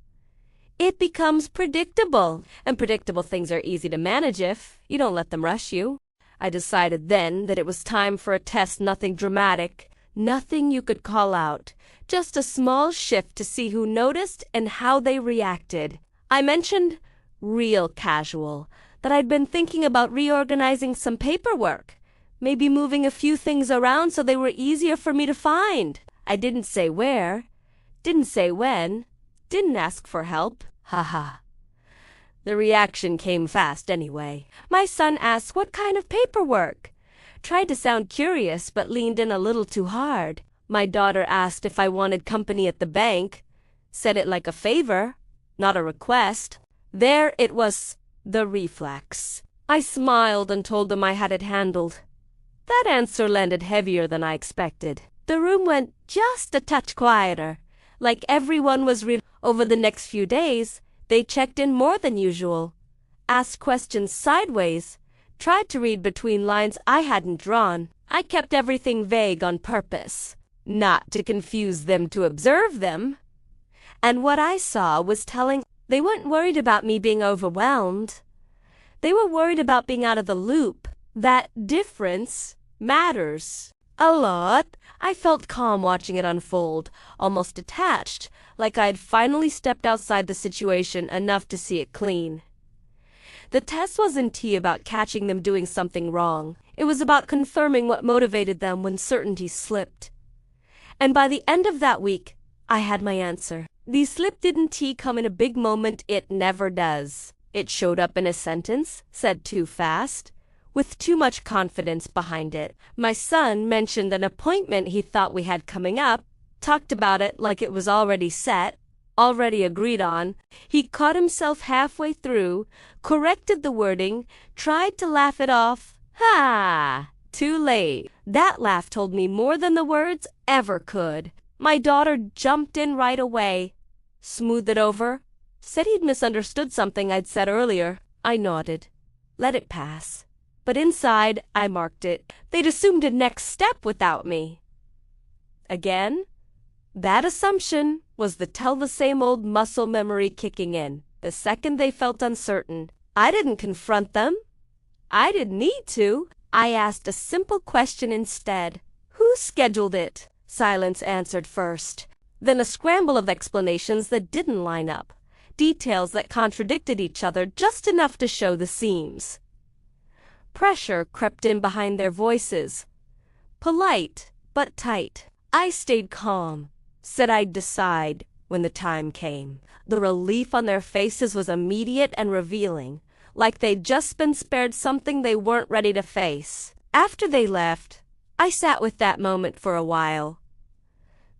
It becomes predictable. And predictable things are easy to manage if you don't let them rush you. I decided then that it was time for a test, nothing dramatic, nothing you could call out, just a small shift to see who noticed and how they reacted. I mentioned, real casual, that I'd been thinking about reorganizing some paperwork, maybe moving a few things around so they were easier for me to find. I didn't say where, didn't say when, didn't ask for help. Haha. The reaction came fast anyway. My son asked what kind of paperwork. Tried to sound curious but leaned in a little too hard. My daughter asked if I wanted company at the bank. Said it like a favor, not a request. There it was, the reflex. I smiled and told them I had it handled. That answer landed heavier than I expected. The room went just a touch quieter, like everyone was over the next few days. They checked in more than usual, asked questions sideways, tried to read between lines I hadn't drawn. I kept everything vague on purpose, not to confuse them, to observe them. And what I saw was telling. They weren't worried about me being overwhelmed. They were worried about being out of the loop. That difference matters a lot. I felt calm watching it unfold, almost detached, like I'd finally stepped outside the situation enough to see it clean. The test wasn't about catching them doing something wrong. It was about confirming what motivated them when certainty slipped. And by the end of that week, I had my answer. The slip didn't come in a big moment. It never does. It showed up in a sentence, said too fast, with too much confidence behind it. My son mentioned an appointment he thought we had coming up, talked about it like it was already set, already agreed on. He caught himself halfway through, corrected the wording, tried to laugh it off. Ha! Too late. That laugh told me more than the words ever could. My daughter jumped in right away, smoothed it over, said he'd misunderstood something I'd said earlier. I nodded, let it pass. But inside, I marked it. They'd assumed a next step without me. Again, that assumption was the same old muscle memory kicking in. The second they felt uncertain, I didn't confront them. I didn't need to. I asked a simple question instead. Who scheduled it? Silence answered first. Then a scramble of explanations that didn't line up. Details that contradicted each other just enough to show the seams. Pressure crept in behind their voices. Polite, but tight. I stayed calm. Said I'd decide when the time came. The relief on their faces was immediate and revealing, like they'd just been spared something they weren't ready to face. After they left, I sat with that moment for a while.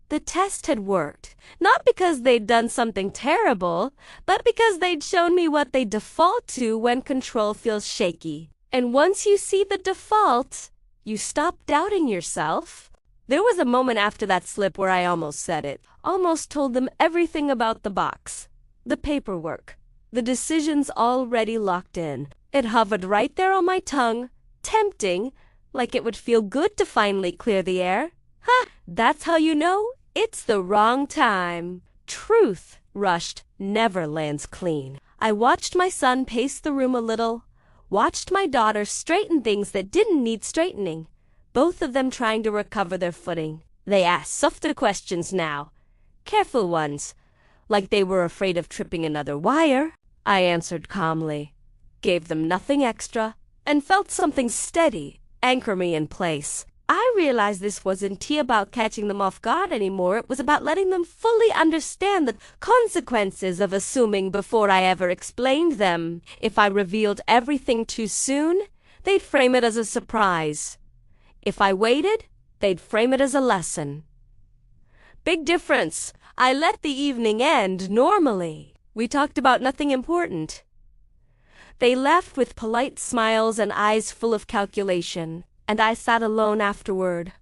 The test had worked, not because they'd done something terrible, but because they'd shown me what they default to when control feels shaky. And once you see the default, you stop doubting yourself. There was a moment after that slip where I almost said it, almost told them everything about the box, the paperwork, the decisions already locked in. It hovered right there on my tongue, tempting, like it would feel good to finally clear the air. Ha! That's how you know it's the wrong time. Truth, rushed, never lands clean. I watched my son pace the room a little, watched my daughter straighten things that didn't need straightening, both of them trying to recover their footing. They asked softer questions now, careful ones, like they were afraid of tripping another wire. I answered calmly, gave them nothing extra, and felt something steady anchor me in place. I realized this wasn't about catching them off guard anymore. It was about letting them fully understand the consequences of assuming before I ever explained them. If I revealed everything too soon, they'd frame it as a surprise. If I waited, they'd frame it as a lesson. Big difference. I let the evening end normally. We talked about nothing important. They left with polite smiles and eyes full of calculation, and I sat alone afterward,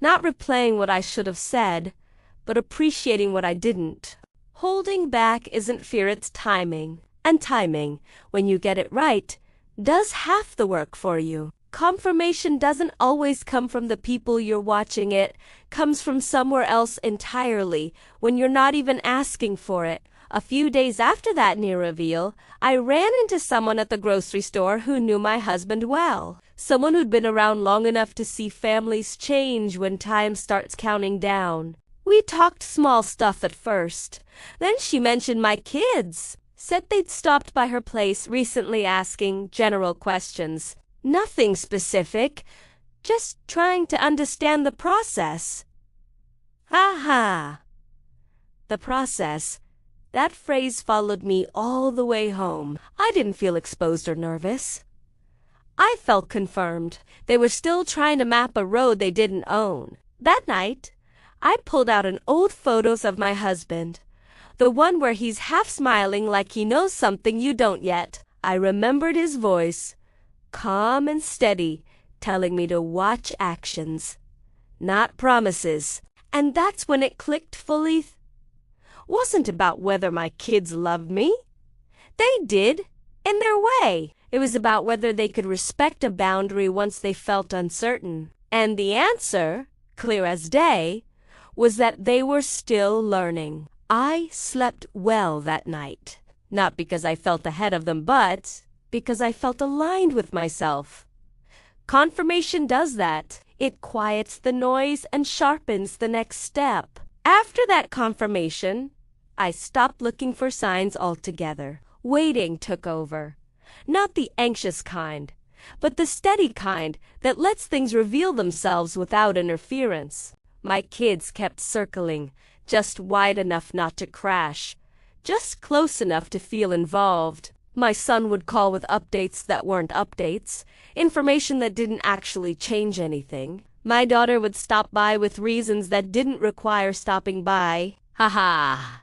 not replaying what I should have said, but appreciating what I didn't. Holding back isn't fear, it's timing. And timing, when you get it right, does half the work for you. Confirmation doesn't always come from the people you're watching, it comes from somewhere else entirely when you're not even asking for it. A few days after that near reveal, I ran into someone at the grocery store who knew my husband well. Someone who'd been around long enough to see families change when time starts counting down. We talked small stuff at first. Then she mentioned my kids. Said they'd stopped by her place recently asking general questions. Nothing specific, just trying to understand the process. Ha ha. The process. That phrase followed me all the way home. I didn't feel exposed or nervous. I felt confirmed. They were still trying to map a road they didn't own. That night, I pulled out an old photos of my husband. The one where he's half smiling like he knows something you don't yet. I remembered his voice, calm and steady, telling me to watch actions, not promises. And that's when it clicked fully. Wasn't about whether my kids loved me. They did, in their way. It was about whether they could respect a boundary once they felt uncertain. And the answer, clear as day, was that they were still learning. I slept well that night, not because I felt ahead of them, but because I felt aligned with myself. Confirmation does that. It quiets the noise and sharpens the next step. After that confirmation, I stopped looking for signs altogether. Waiting took over. Not the anxious kind, but the steady kind that lets things reveal themselves without interference. My kids kept circling, just wide enough not to crash, just close enough to feel involved. My son would call with updates that weren't updates, information that didn't actually change anything. My daughter would stop by with reasons that didn't require stopping by. Ha ha!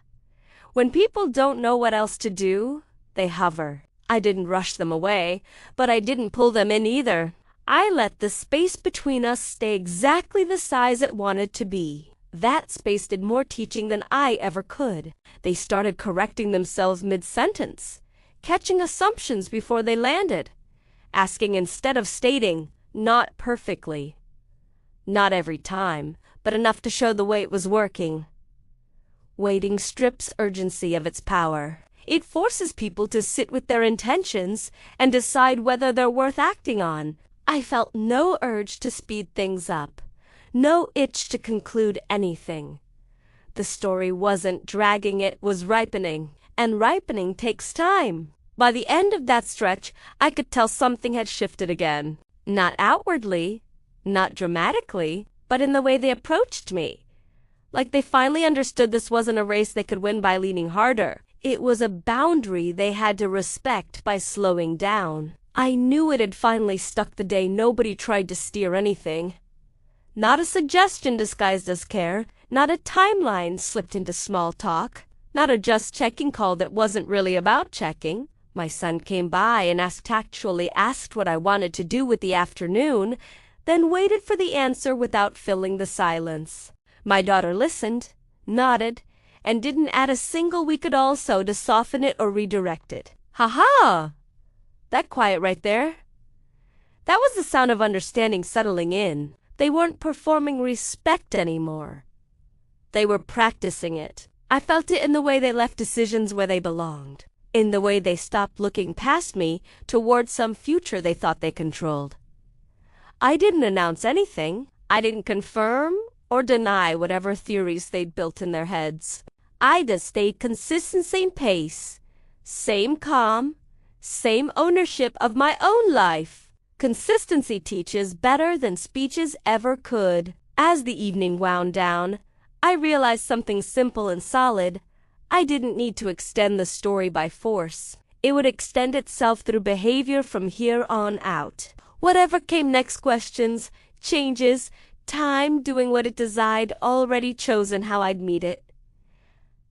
When people don't know what else to do, they hover. I didn't rush them away, but I didn't pull them in either. I let the space between us stay exactly the size it wanted to be. That space did more teaching than I ever could. They started correcting themselves mid-sentence, catching assumptions before they landed, asking instead of stating, not perfectly. Not every time, but enough to show the way it was working. Waiting strips urgency of its power. It forces people to sit with their intentions and decide whether they're worth acting on. I felt no urge to speed things up, no itch to conclude anything. The story wasn't dragging, it was ripening, and ripening takes time. By the end of that stretch, I could tell something had shifted again. Not outwardly, not dramatically, but in the way they approached me. Like they finally understood this wasn't a race they could win by leaning harder. It was a boundary they had to respect by slowing down. I knew it had finally stuck the day nobody tried to steer anything. Not a suggestion disguised as care, not a timeline slipped into small talk, not a just checking call that wasn't really about checking. My son came by and tactfully asked what I wanted to do with the afternoon, then waited for the answer without filling the silence. My daughter listened, nodded, and didn't add a single we could also to soften it or redirect it. Ha-ha! That quiet right there. That was the sound of understanding settling in. They weren't performing respect anymore. They were practicing it. I felt it in the way they left decisions where they belonged, in the way they stopped looking past me toward some future they thought they controlled. I didn't announce anything. I didn't confirm or deny whatever theories they'd built in their heads. I just stayed consistent, same pace, same calm, same ownership of my own life. Consistency teaches better than speeches ever could. As the evening wound down, I realized something simple and solid. I didn't need to extend the story by force. It would extend itself through behavior from here on out. Whatever came next, questions, changes, time doing what it desired, already chosen how I'd meet it.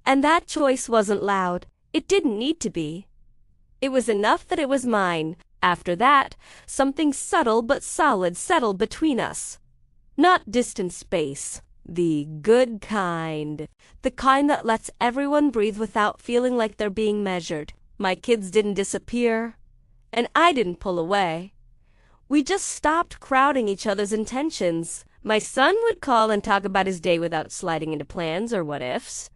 And that choice wasn't loud. It didn't need to be. It was enough that it was mine. After that, something subtle but solid settled between us. Not distant space. The good kind. The kind that lets everyone breathe without feeling like they're being measured. My kids didn't disappear, and I didn't pull away. We just stopped crowding each other's intentions. My son would call and talk about his day without sliding into plans or what-ifs.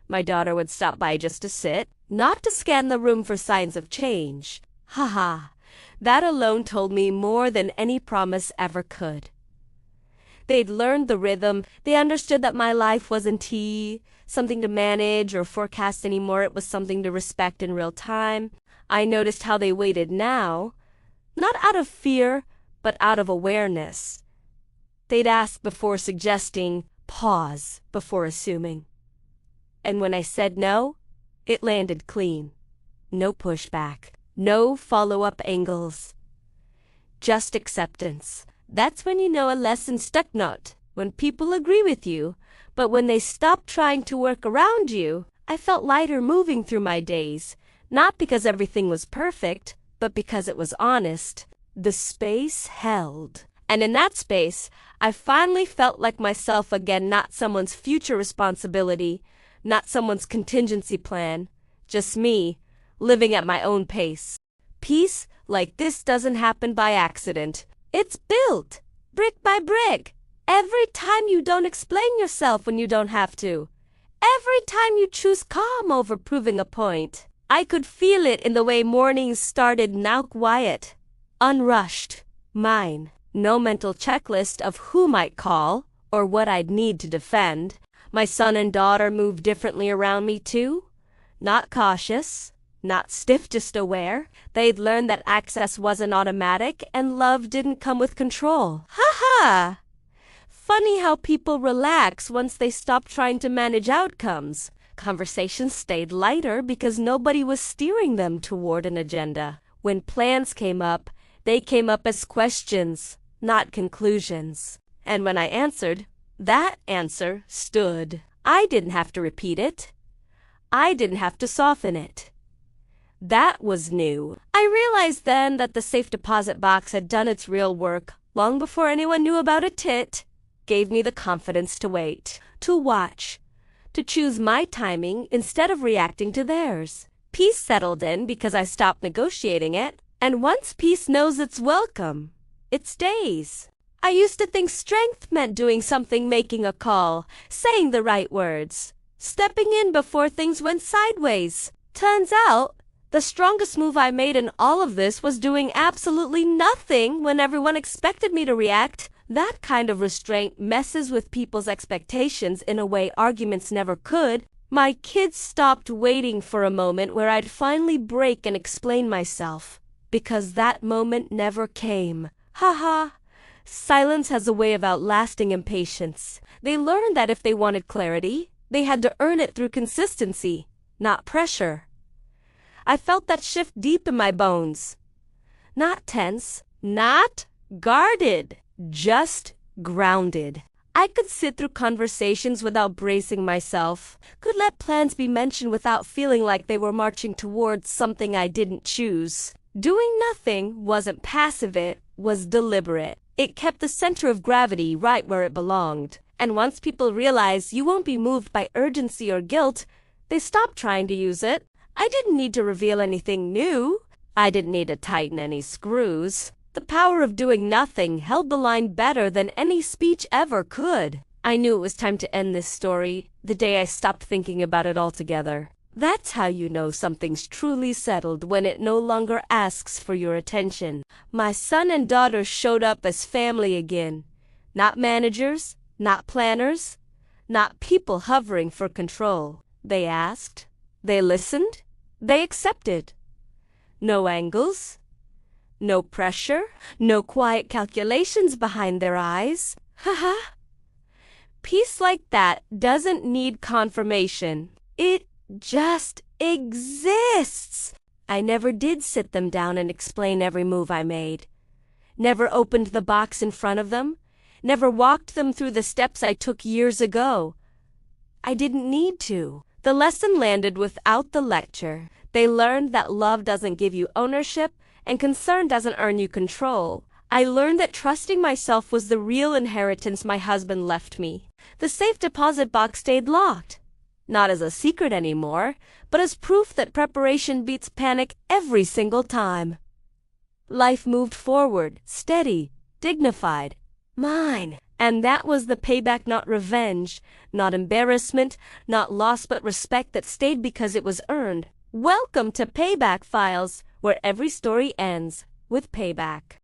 My daughter would stop by just to sit, not to scan the room for signs of change. Ha. That alone told me more than any promise ever could. They'd learned the rhythm. They understood that my life wasn't something to manage or forecast anymore. It was something to respect in real time. I noticed how they waited now, not out of fear, but out of awareness. They'd ask before suggesting, pause before assuming. And when I said no, it landed clean. No pushback, no follow-up angles. Just acceptance. That's when you know a lesson stuck, not when people agree with you, but when they stop trying to work around you. I felt lighter moving through my days, not because everything was perfect, but because it was honest. The space held. And in that space, I finally felt like myself again, not someone's future responsibility, not someone's contingency plan, just me, living at my own pace. Peace like this doesn't happen by accident. It's built, brick by brick. Every time you don't explain yourself when you don't have to. Every time you choose calm over proving a point. I could feel it in the way mornings started, now quiet, unrushed, mine. No mental checklist of who might call or what I'd need to defend. My son and daughter moved differently around me too. Not cautious, not stiff, just aware. They'd learned that access wasn't automatic and love didn't come with control. Ha! Funny how people relax once they stop trying to manage outcomes. Conversations stayed lighter because nobody was steering them toward an agenda. When plans came up, they came up as questions, not conclusions. And when I answered, that answer stood. I didn't have to repeat it. I didn't have to soften it. That was new. I realized then that the safe deposit box had done its real work long before anyone knew about it. It gave me the confidence to wait, to watch, to choose my timing instead of reacting to theirs. Peace settled in because I stopped negotiating it, and once peace knows it's welcome, it stays. I used to think strength meant doing something, making a call, saying the right words, stepping in before things went sideways. Turns out, the strongest move I made in all of this was doing absolutely nothing when everyone expected me to react. That kind of restraint messes with people's expectations in a way arguments never could. My kids stopped waiting for a moment where I'd finally break and explain myself, because that moment never came. Ha. Silence has a way of outlasting impatience. They learned that if they wanted clarity, they had to earn it through consistency, not pressure. I felt that shift deep in my bones. Not tense, not guarded, just grounded. I could sit through conversations without bracing myself, could let plans be mentioned without feeling like they were marching towards something I didn't choose. Doing nothing wasn't passive, it was deliberate. It kept the center of gravity right where it belonged. And once people realize you won't be moved by urgency or guilt, they stop trying to use it. I didn't need to reveal anything new. I didn't need to tighten any screws. The power of doing nothing held the line better than any speech ever could. I knew it was time to end this story the day I stopped thinking about it altogether. That's how you know something's truly settled, when it no longer asks for your attention. My son and daughter showed up as family again. Not managers, not planners, not people hovering for control. They asked. They listened. They accepted. No angles. No pressure. No quiet calculations behind their eyes. Ha. Peace like that doesn't need confirmation. It just exists. I never did sit them down and explain every move I made. Never opened the box in front of them. Never walked them through the steps I took years ago. I didn't need to. The lesson landed without the lecture. They learned that love doesn't give you ownership and concern doesn't earn you control. I learned that trusting myself was the real inheritance my husband left me. The safe deposit box stayed locked. Not as a secret anymore, but as proof that preparation beats panic every single time. Life moved forward, steady, dignified. Mine. And that was the payback, not revenge, not embarrassment, not loss, but respect that stayed because it was earned. Welcome to Payback Files, where every story ends with payback.